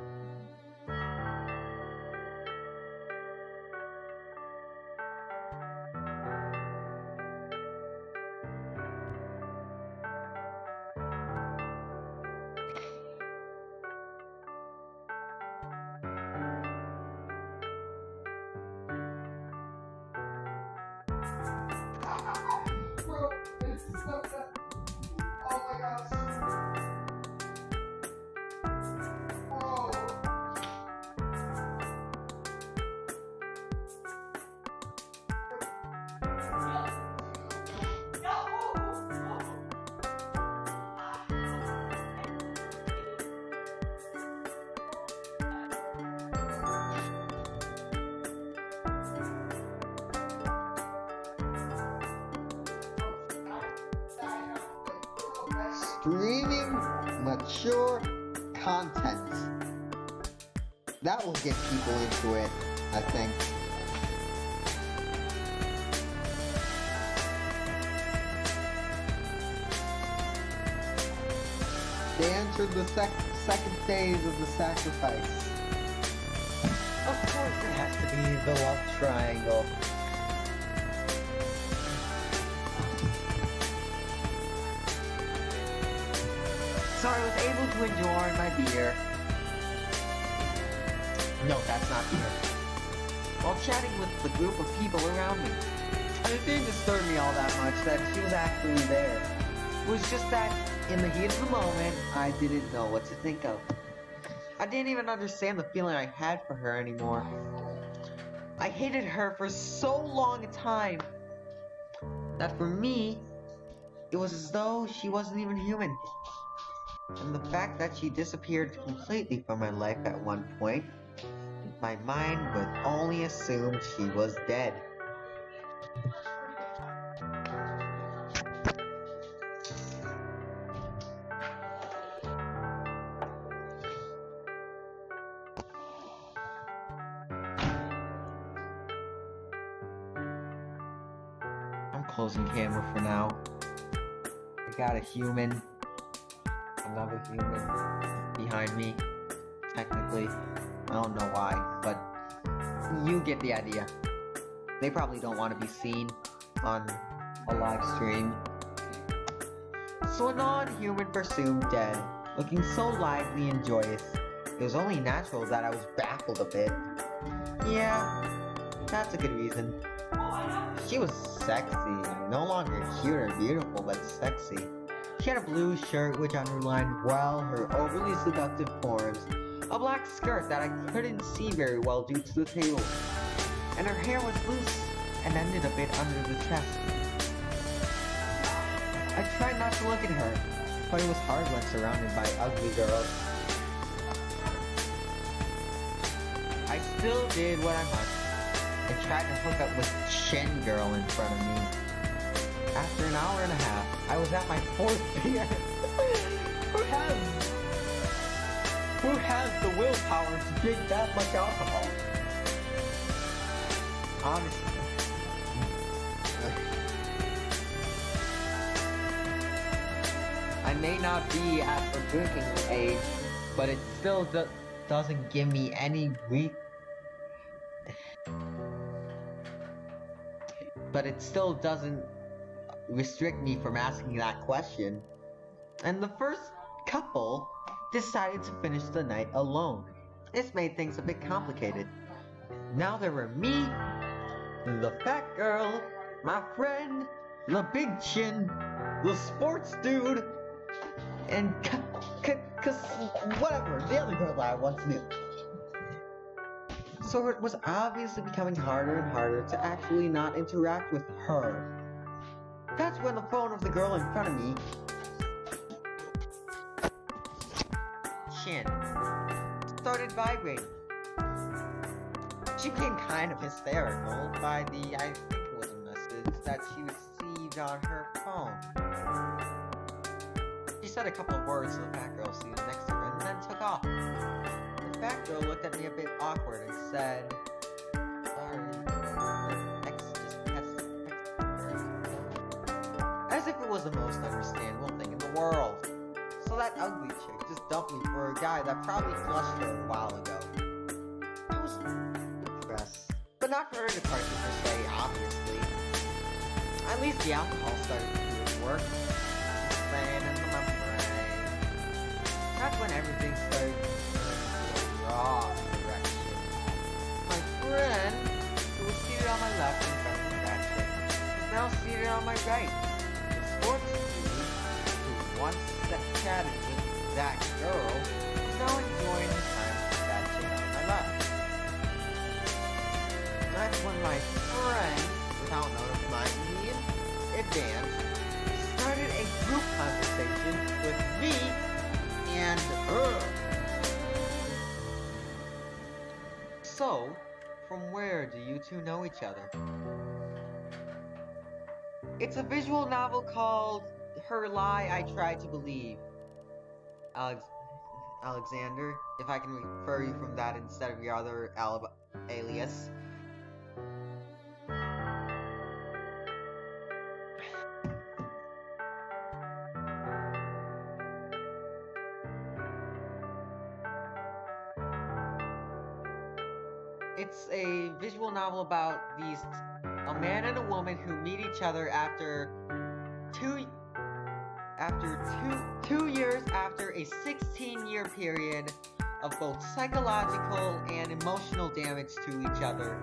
A: screaming mature content. That will get people into it, I think. They entered the second phase of the sacrifice. Of course it has to be the love triangle. So I was able to enjoy my beer. No, that's not beer. While chatting with the group of people around me. And it didn't disturb me all that much that she was actually there. It was just that, in the heat of the moment, I didn't know what to think of. I didn't even understand the feeling I had for her anymore. I hated her for so long a time that for me, it was as though she wasn't even human. And the fact that she disappeared completely from my life at one point, my mind would only assume she was dead. I'm closing camera for now. I got a human, another human behind me, technically. I don't know why, but you get the idea. They probably don't want to be seen on a live stream. So a non-human presumed dead, looking so lively and joyous. It was only natural that I was baffled a bit. Yeah, that's a good reason. She was sexy, no longer cute or beautiful, but sexy. She had a blue shirt which underlined well her overly seductive forms, a black skirt that I couldn't see very well due to the table, and her hair was loose and ended a bit under the chest. I tried not to look at her, but it was hard when surrounded by ugly girls. I still did what I must. I tried to hook up with Shen Girl in front of me. After an hour and a half, I was at my fourth beer. Who has the willpower to drink that much alcohol? Honestly. I may not be at the drinking age, but it still doesn't give me any But it still doesn't restrict me from asking that question. And the first couple decided to finish the night alone. This made things a bit complicated. Now there were me, the fat girl, my friend, the big chin, the sports dude, and whatever, the other girl that I once knew. So it was obviously becoming harder and harder to actually not interact with her. That's when the phone of the girl in front of me, Chin, started vibrating. She became kind of hysterical by the, I think it was a message that she received on her phone. She said a couple of words to the fat girl seated next to her and then took off. The fat girl looked at me a bit awkward and said, "Sorry, X just text her." As if it was the most understandable thing in the world. So that ugly chick just dumped me for a guy that probably flushed her a while ago. I was depressed. But not for her depression per se, obviously. At least the alcohol started to do its work. Staying in my brain. That's when everything started to turn in the wrong direction. My friend, who was seated on my left in front of that chick, was now seated on my right. The sports dude, who once chatted with that girl, was now enjoying his time with that chick on my left. That's when my friend, without notifying me in advance, started a group conversation with me and her. So, from where do you two know each other? It's a visual novel called her lie I tried to believe. Alexander, if I can refer you from that instead of your other alias. It's a visual novel about a man and a woman who meet each other after two years after a 16-year period of both psychological and emotional damage to each other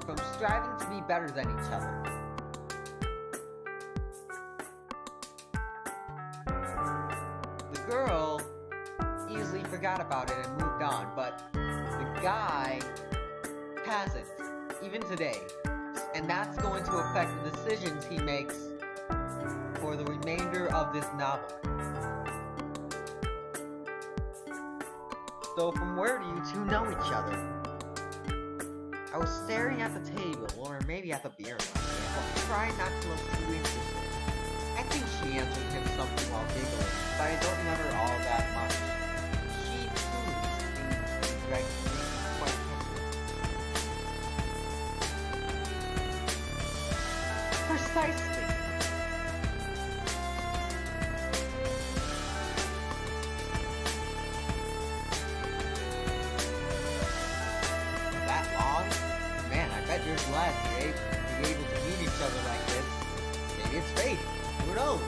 A: from striving to be better than each other. The girl easily forgot about it and moved on, but the guy hasn't, even today, and that's going to affect the decisions he makes for the remainder of this novel. So from where do you two know each other? I was staring at the table, or maybe at the beer while trying not to look too interested. I think she answered him something while giggling, but I don't remember all that much. She too seemed to drag me quite heavily. Precisely. You're glad to be able to meet each other like this. Maybe it's fate. Who knows? He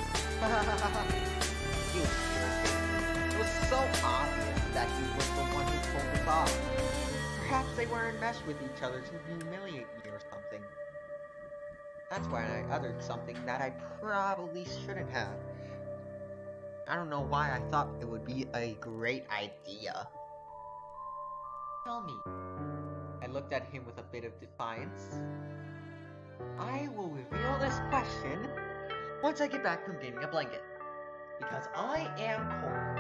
A: was irritated. It was so obvious that he was the one who pulled us off. Perhaps they were enmeshed with each other to humiliate me or something. That's why I uttered something that I probably shouldn't have. I don't know why I thought it would be a great idea. Tell me. I looked at him with a bit of defiance. I will reveal this question once I get back from getting a blanket. Because I am cold.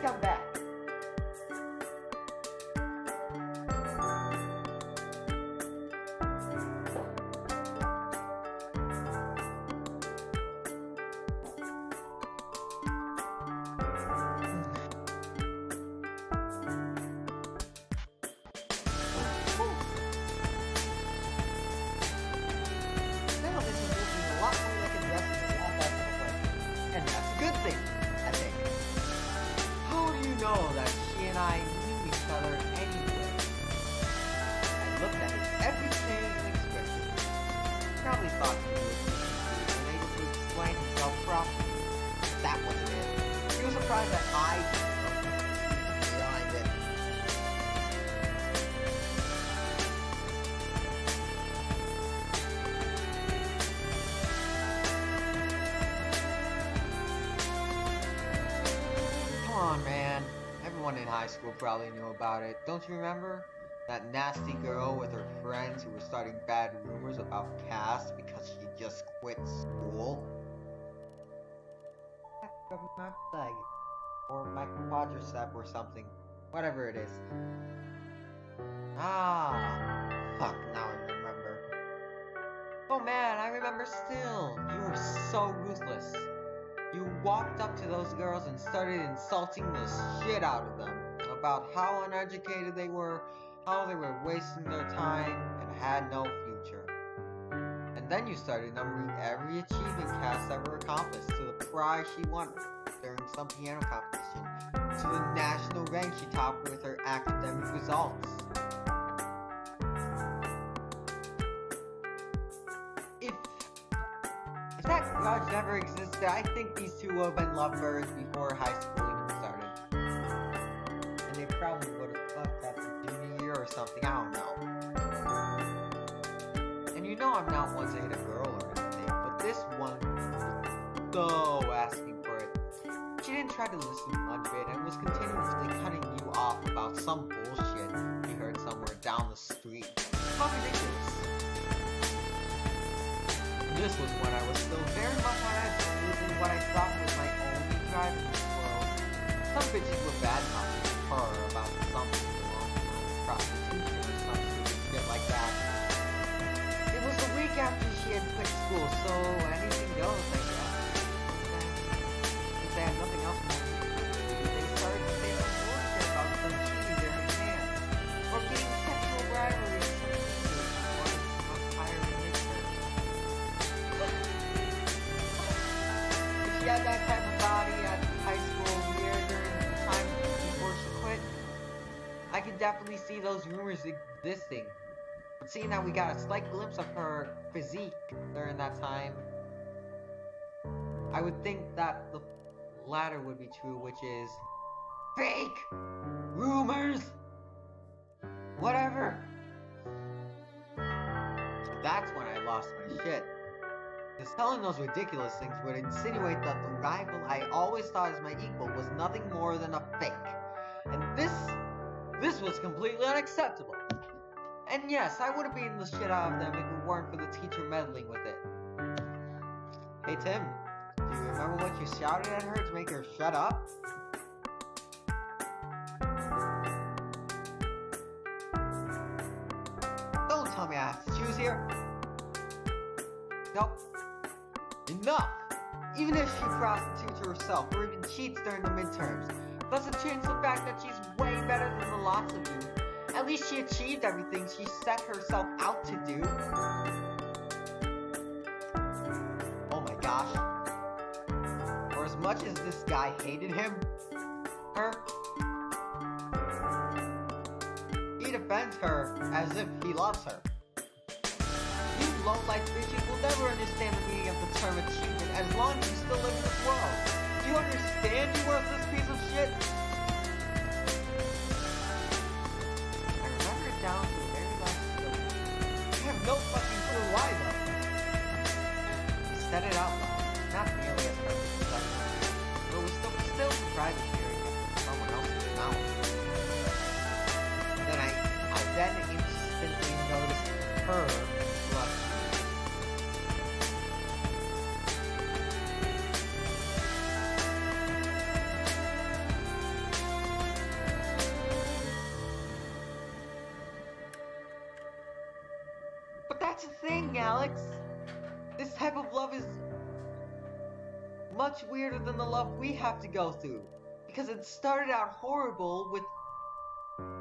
A: Come back. Now this is looking a lot more like a dress than a lot less of a wedding. And that's a good thing, I think. How do you know that she and I knew each other anyway? I looked at his every change and expression. Probably thought he was unable to explain himself properly. That wasn't it. He was surprised that I didn't know behind it. Come on, man. Everyone in high school probably knew about it. Don't you remember? That nasty girl with her friends who were starting bad rumors about Cass because she just quit school? My flag. Or my quadricep or something. Whatever it is. Ah. Fuck, now I remember. Oh man, I remember still. You were so ruthless. You walked up to those girls and started insulting the shit out of them about how uneducated they were, how they were wasting their time, and had no future. And then you started numbering every achievement Cass ever accomplished to the prize she won during some piano competition, to the national rank she topped with her academic results. If that grudge never existed, I think these two would have been lovebirds before high school even started. And they probably would have fucked after junior year or something, I don't know. You know I'm not one to hit a girl or anything, but this one was so asking for it. She didn't try to listen one bit and was continuously cutting you off about some bullshit he heard somewhere down the street. How ridiculous. This was when I was still very much on edge of losing what I thought was my only drive in this world. Some bitches were bad-mouthing her about something along the lines of prostitution or some stupid shit like that. It was the week after she had quit school, so anything goes, I guess. Since they had nothing else more to do, they started to say some bullshit about some cheating their hand, or getting sexual bribery or some shit, or some hiring midterm. If she had that type of body at high school year during the time before she quit, I can definitely see those rumors existing. But seeing that we got a slight glimpse of her physique during that time, I would think that the latter would be true, which is fake rumors. Whatever. So that's when I lost my shit. Because telling those ridiculous things would insinuate that the rival I always thought as my equal was nothing more than a fake. And this was completely unacceptable. And yes, I would have beaten the shit out of them if it weren't for the teacher meddling with it. Hey Tim, do you remember what you shouted at her to make her shut up? Don't tell me I have to choose here. Nope. Enough! Even if she prostitutes herself or even cheats during the midterms, doesn't change the fact that she's way better than the lots of you. At least she achieved everything she set herself out to do. Oh my gosh. For as much as this guy hated her, he defends her as if he loves her. You low-life bitches will never understand the meaning of the term achievement as long as you still live in this world. Do you understand, you worthless piece of shit? I remember it down to the very last syllable. I have no fucking clue why though. He said it out loud, not nearly as perfect as I thought, but it was still surprising hearing it from someone else's mouth. Then I then instantly noticed her blush. That's the thing, Alex. This type of love is much weirder than the love we have to go through. Because it started out horrible with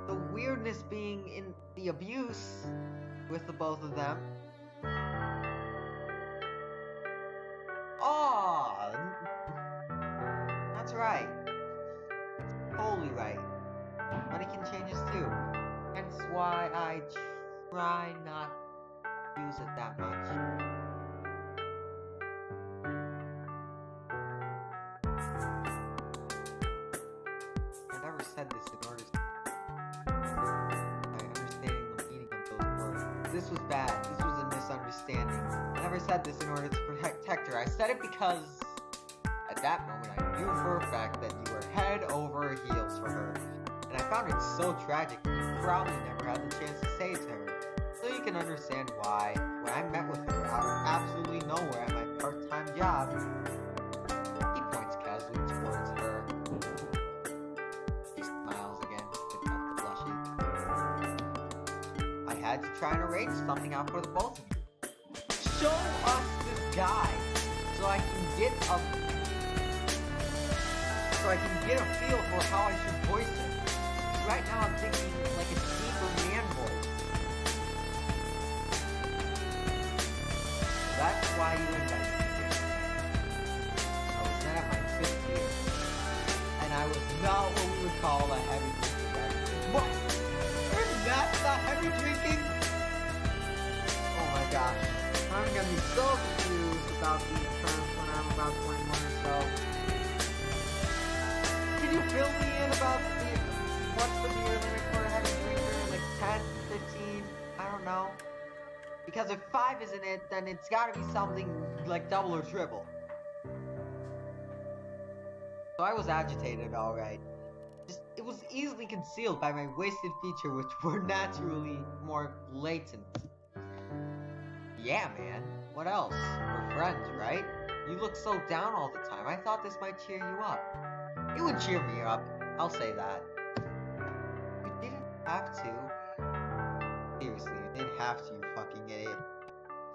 A: the weirdness being in the abuse with the both of them. Aww. That's right. Totally right. Money can change us too. Hence why I try not use it that much. I never said this in order to by understanding the meaning of those words. This was bad. This was a misunderstanding. I never said this in order to protect her. I said it because at that moment I knew for a fact that you were head over heels for her. And I found it so tragic that you probably never had the chance to say it to her. So you can understand why, when I met with her out of absolutely nowhere at my part-time job, he points casually towards her. He smiles again, picks up the blushes. I had to try and arrange something out for the both of you. Show us this guy, so I can get a feel for how I should voice it. Right now I'm thinking like a deeper man voice. That's why you invited me here. I was then at my 5th year, and I was not what we would call a heavy drinker. What? Isn't that not heavy drinking? Oh my gosh. I'm gonna be so confused about these terms when I'm about 21 or so. Can you fill me in about what's the beer limit for a heavy drinker? Like 10, 15? I don't know. Because if 5 isn't it, then it's gotta be something like double or triple. So I was agitated, alright. It was easily concealed by my wasted feature, which were naturally more latent. Yeah, man. What else? We're friends, right? You look so down all the time. I thought this might cheer you up. It would cheer me up. I'll say that. You didn't have to. Seriously, you didn't have to, you fucking idiot.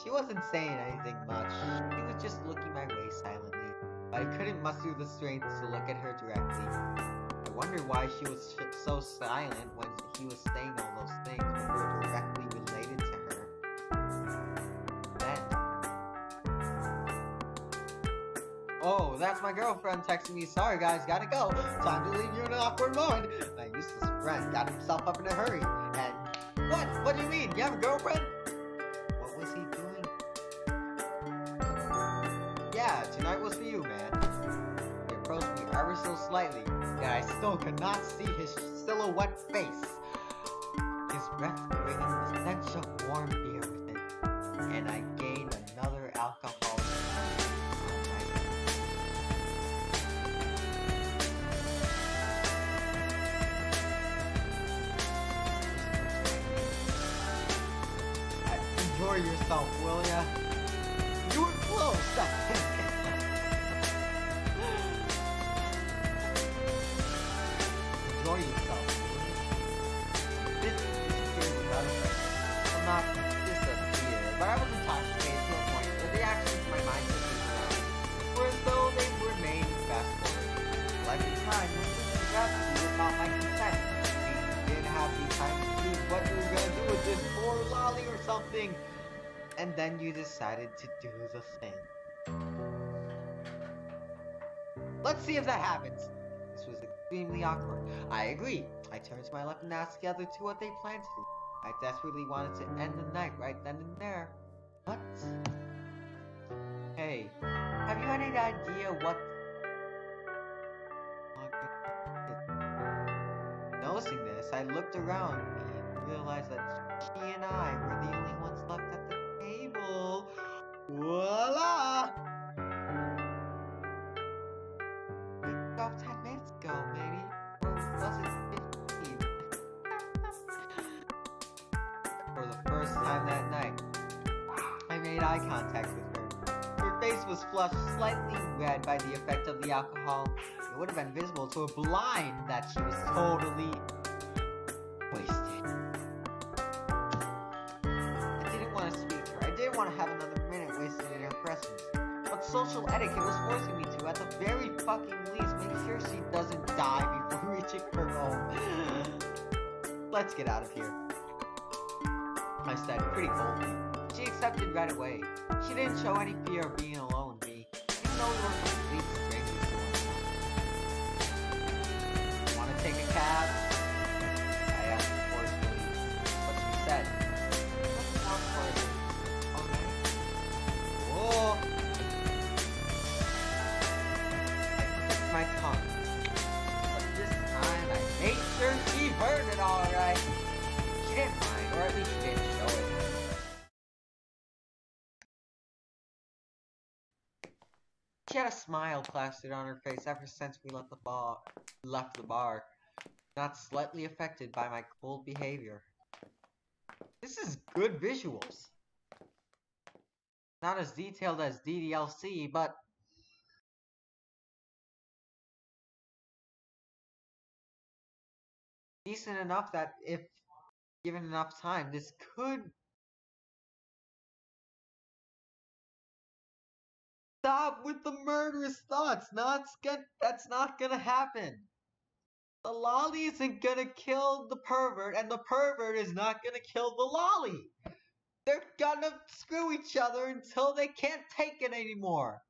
A: She wasn't saying anything much. She was just looking my way silently. But I couldn't muster the strength to look at her directly. I wondered why she was so silent when he was saying all those things that were directly related to her. Then... Oh, that's my girlfriend texting me. Sorry guys, gotta go. Time to leave you in an awkward moment. My useless friend got himself up in a hurry. And... What? What do you mean? You have a girlfriend? What was he doing? Yeah, tonight was for you, man. He approached me ever so slightly, yet I still could not see his silhouette face. His breath bringing the stench of warm beer with it, and I gained another alcoholic. Enjoy yourself, will ya? You were close, I think. Enjoy yourself. This disappeared without effect. Well, not disappear, but I was intoxicated to a point where the actions of my mind were as though they remained fast forward. Like the time when you got to without my consent. We didn't have the time to choose what you were gonna do with this poor lolly or something. And then you decided to do the thing. Let's see if that happens. This was extremely awkward. I agree. I turned to my left and asked the other two what they planned to do. I desperately wanted to end the night right then and there. What? Hey, have you any idea what... Noticing this, I looked around me and realized that she and I were the only ones left at the table. Voila! We took off 10 minutes ago, maybe. Or was it 15? For the first time that night, I made eye contact with her. Her face was flushed, slightly red by the effect of the alcohol. It would have been visible to a blind that she was totally wasted. I didn't want to speak to her. I didn't want to have another minute wasted in her presence. But social etiquette was forcing me to, at the very fucking least, make sure she doesn't die before reaching her home. Let's get out of here, I said pretty coldly. She accepted right away. She didn't show any fear of being alone with me, even though we were complete strangers to one another. Want to take a cab? I asked forcefully, but she said, let's walk further. Okay. Whoa! I clicked my tongue, but this time I made sure she heard it alright. She didn't mind, or at least she didn't show it. She had a smile plastered on her face ever since we left the bar, not slightly affected by my cold behavior. This is good visuals. Not as detailed as DDLC, but decent enough that if given enough time, this could... Stop with the murderous thoughts. That's not gonna happen. The lolly isn't gonna kill the pervert, and the pervert is not gonna kill the lolly. They're gonna screw each other until they can't take it anymore.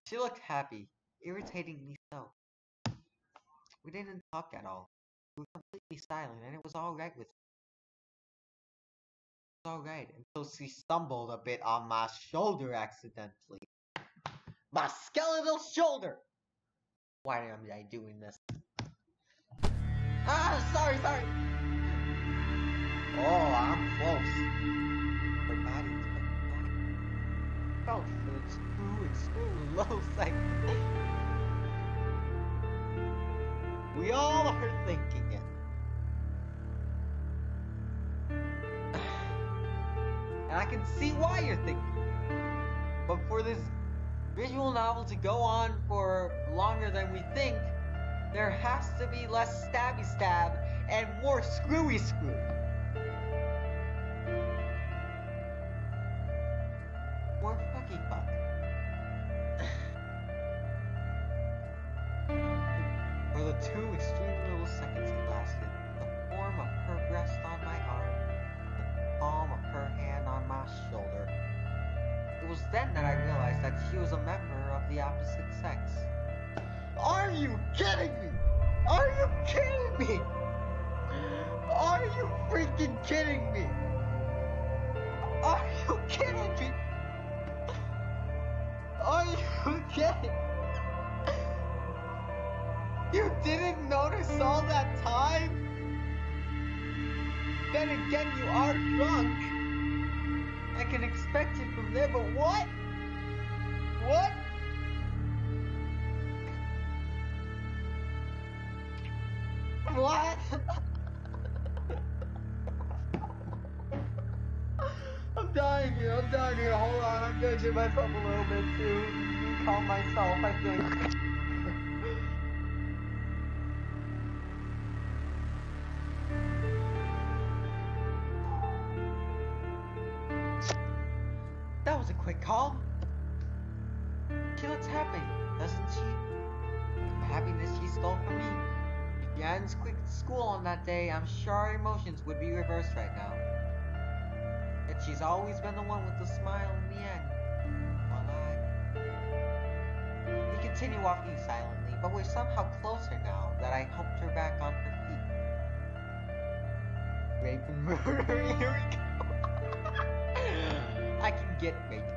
A: She looked happy, irritatingly so. We didn't talk at all. We were completely silent, and it was alright with me. Alright, until she stumbled a bit on my shoulder accidentally. My skeletal shoulder! Why am I doing this? Ah, sorry! Oh, I'm close. Her body felt for the two extreme low seconds. We all are thinking it. And I can see why you're thinking it. But for this visual novel to go on for longer than we think, there has to be less stabby stab and more screwy screw. More fucky fuck. For the two extreme little seconds it lasted, the form of her breast on my arm, the palm of her hand on my shoulder. It was then that I realized that she was a member of the opposite sex. Are you kidding me? Are you kidding me? Are you freaking kidding me? Are you kidding me? Are you kidding? You didn't notice all that time? Then again, you are drunk. I can expect it from there, but what? What? What? I'm dying here. Hold on, I'm judging myself a little bit too. Calm myself, I think. That was a quick call. She looks happy, doesn't she? The happiness she stole from me. If you hadn't quit school on that day, I'm sure our emotions would be reversed right now. Yet she's always been the one with the smile in the end. We continue walking silently, but we're somehow closer now that I helped her back on her feet. Rape and murder, here we go. I can get raped.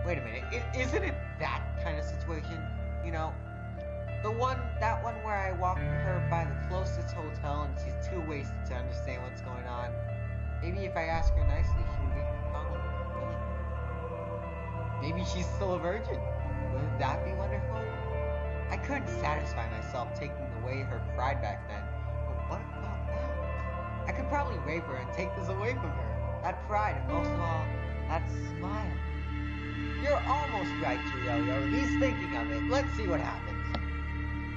A: Wait a minute, isn't it that kind of situation? You know, that one where I walk her by the closest hotel and she's too wasted to understand what's going on. Maybe if I ask her nicely, she would be following. Really? Maybe she's still a virgin. Wouldn't that be wonderful? I couldn't satisfy myself taking away her pride back then. But what about now? I could probably rape her and take this away from her. That pride, and most of all, that smile. You're almost right, Yo-Yo. He's thinking of it. Let's see what happens.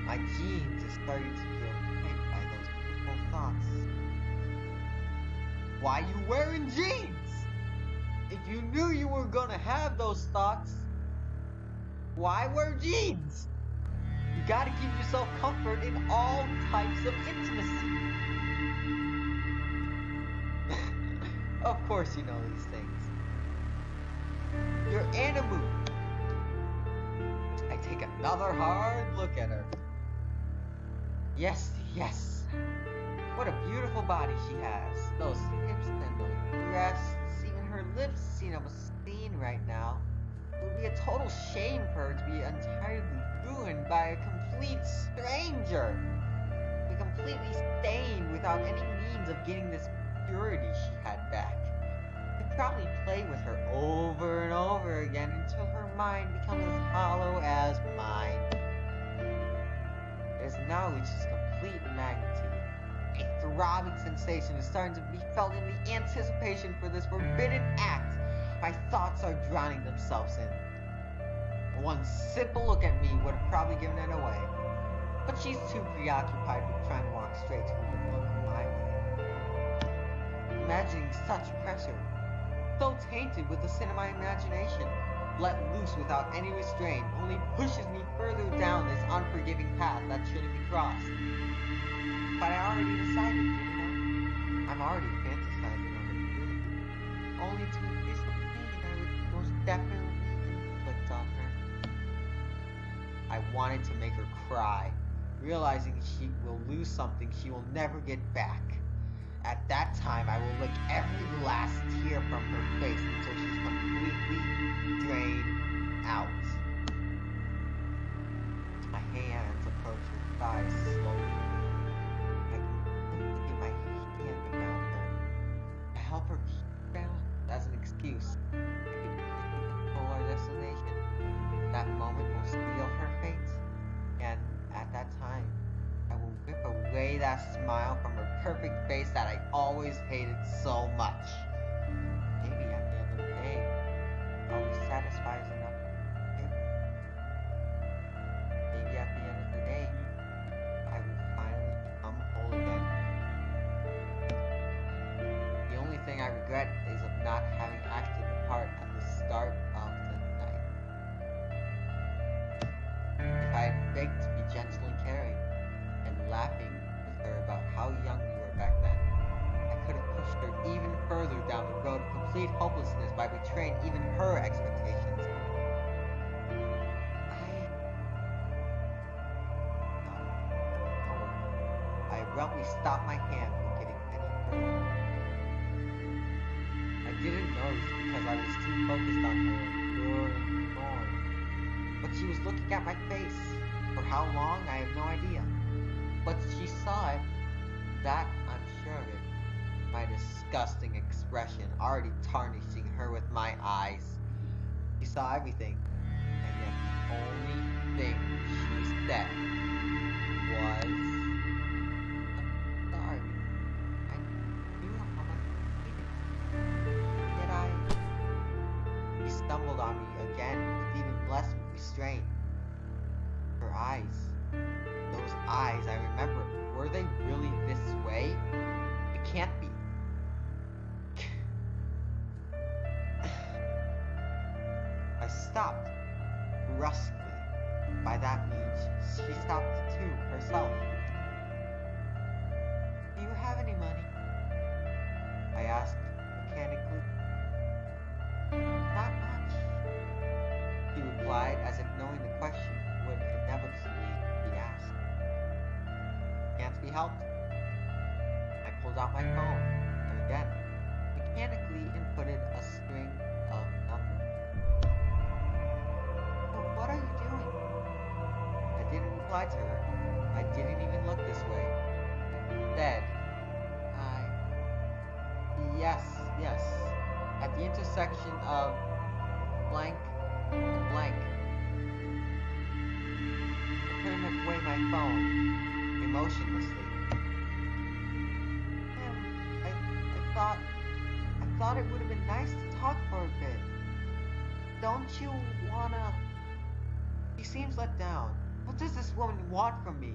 A: My jeans is starting to feel pained by those beautiful thoughts. Why you wearing jeans? If you knew you were gonna have those thoughts, why wear jeans? You gotta give yourself comfort in all types of intimacy. Of course you know these things. You're in a mood. I take another hard look at her. Yes, yes. What a beautiful body she has. Those hips and those breasts, even her lips seem obscene right now. It would be a total shame for her to be entirely ruined by a complete stranger. Be completely stained without any means of getting this purity she had back. I'd probably play with her over and over again until her mind becomes as hollow as mine. It has now reached its complete magnitude. A throbbing sensation is starting to be felt in the anticipation for this forbidden act my thoughts are drowning themselves in. One simple look at me would have probably given it away. But she's too preoccupied with trying to walk straight to the look my way. Imagining such pressure, so tainted with the sin of my imagination, let loose without any restraint, only pushes me further down this unforgiving path that shouldn't be crossed. But I already decided, didn't I? I'm already fantasizing on the feeling. Only to increase the pain I would most definitely inflict on her. I wanted to make her cry, realizing she will lose something she will never get back. At that time, I will lick every last tear from her face until she's completely drained out. My hands approach her thighs slowly. I completely get my hand around her, that smile from her perfect face that I always hated so much. Maybe at the end of the day, I'll be satisfied enough. Maybe at the end of the day, I will finally become whole again. The only thing I regret is of not having acted the part at the start of the night. If I had begged to be gentle and caring, and laughing with her about how young we were back then, I could have pushed her even further down the road of complete hopelessness by betraying even her expectations. I abruptly stopped my hand from getting any further. I didn't notice because I was too focused on her enduring thorn. But she was looking at my face. For how long, I have no idea. But she saw it. That I'm sure of it. My disgusting expression already tarnishing her with my eyes. She saw everything. And yet the only thing she said was, "I'm sorry. I knew how much you hated me. Yet I..." She stumbled on me again with even less restraint. Her eyes. Those eyes, I remember. Were they really this way? It can't be. I stopped. Brusquely. By that means, she stopped too, herself. "Do you have any money?" I asked mechanically. "Not much," she replied, as if knowing the question would inevitably be asked. "Can't be helped." I pulled out my phone, and again, mechanically inputted a string of numbers. "But what are you doing?" I didn't reply to her. I didn't even look this way. Instead, yes, at the intersection of blank and blank. I turned away my phone, emotionlessly. I thought it would have been nice to talk for a bit. Don't you wanna..." She seems let down. What does this woman want from me?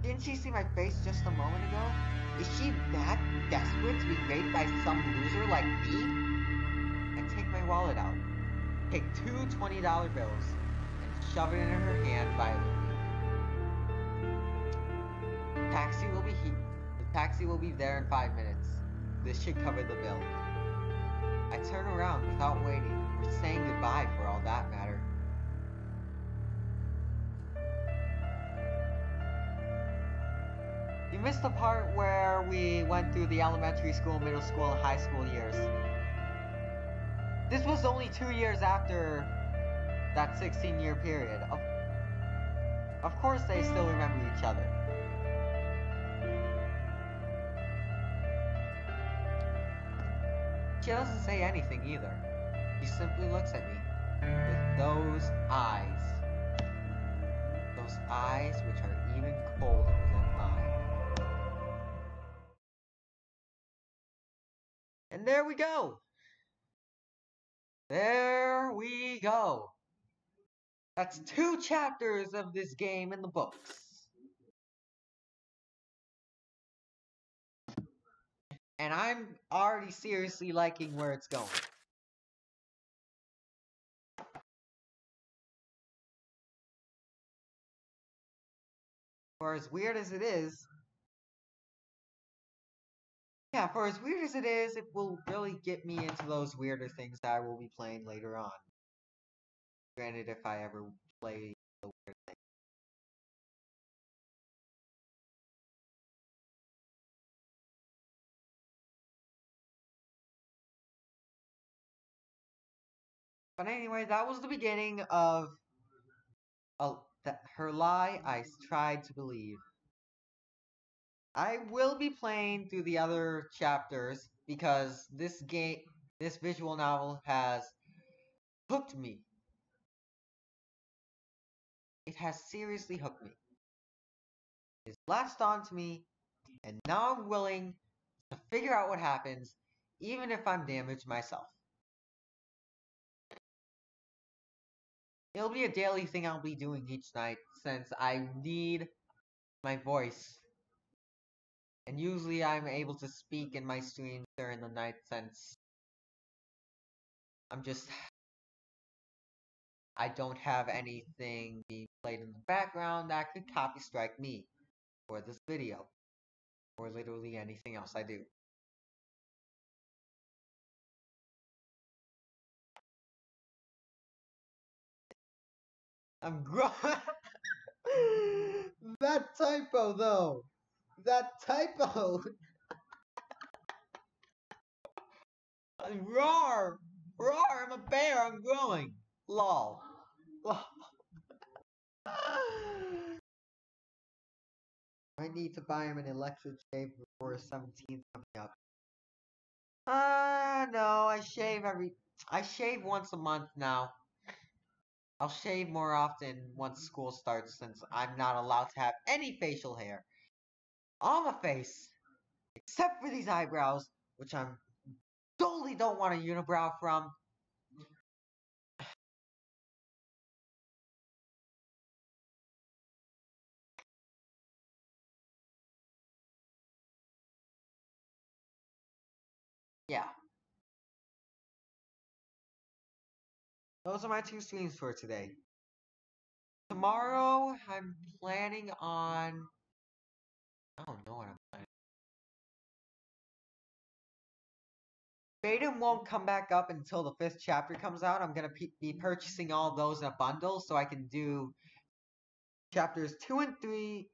A: Didn't she see my face just a moment ago? Is she that desperate to be raped by some loser like me? I take my wallet out, take two $20 bills, and shove it in her hand violently. The taxi will be there in 5 minutes. This should cover the bill. I turn around without waiting, or saying goodbye for all that matter. You missed the part where we went through the elementary school, middle school, and high school years. This was only 2 years after that 16-year period. Of course they still remember each other. She doesn't say anything either. She simply looks at me with those eyes. Those eyes which are even colder than mine. And there we go! There we go! That's 2 chapters of this game in the books. And I'm already seriously liking where it's going. For as weird as it is, it will really get me into those weirder things that I will be playing later on. Granted, if I ever play the weird thing. But anyway, that was the beginning of her lie I tried to believe. I will be playing through the other chapters because this visual novel has hooked me. It has seriously hooked me. It's latched onto me And now I'm willing to figure out what happens, even if I'm damaged myself. It'll be a daily thing I'll be doing each night, since I need my voice. And usually I'm able to speak in my streams during the night, since I don't have anything being played in the background that could copy strike me for this video, or literally anything else I do. I'm that typo though! That typo! Roar! Roar! I'm a bear! I'm growing! Lol. I need to buy him an electric shave before 17th coming up. No, I shave once a month now. I'll shave more often once school starts, since I'm not allowed to have any facial hair on my face, except for these eyebrows, which I totally don't want a unibrow from. Yeah. Those are my 2 streams for today. Tomorrow, I'm planning on... I don't know what I'm planning. Fatum won't come back up until the 5th chapter comes out. I'm gonna be purchasing all those in a bundle so I can do chapters 2 and 3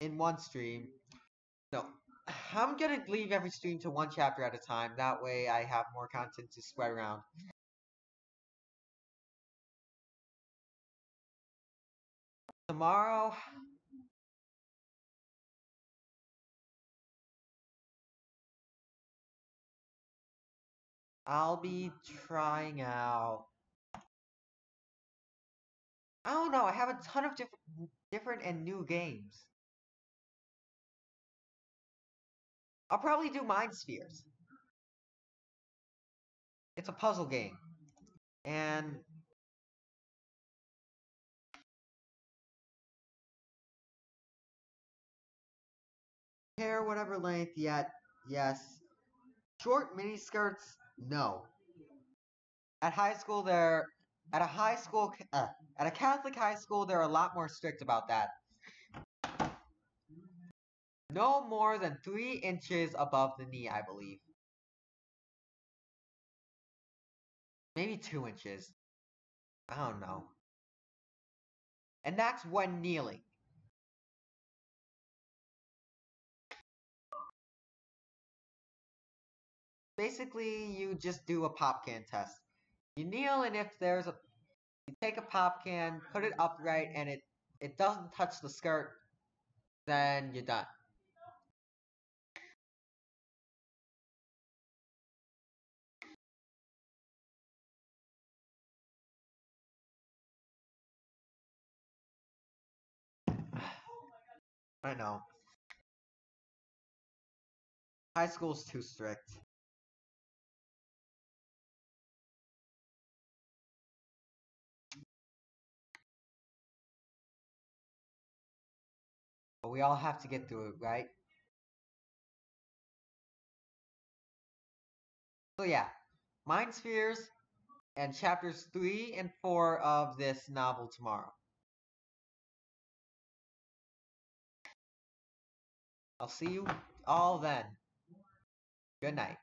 A: in one stream. No, I'm gonna leave every stream to 1 chapter at a time. That way I have more content to spread around. Tomorrow, I'll be trying out... I don't know, I have a ton of different and new games. I'll probably do Mind Spheres. It's a puzzle game. And... hair whatever length, yet, yes. Short miniskirts, no. At a Catholic high school, they're a lot more strict about that. No more than 3 inches above the knee, I believe. Maybe 2 inches. I don't know. And that's when kneeling. Basically, you just do a pop can test. You kneel, and if you take a pop can, put it upright, and it doesn't touch the skirt, then you're done. I know. High school's too strict. But we all have to get through it, right? So yeah, Mind Spheres and chapters 3 and 4 of this novel tomorrow. I'll see you all then. Good night.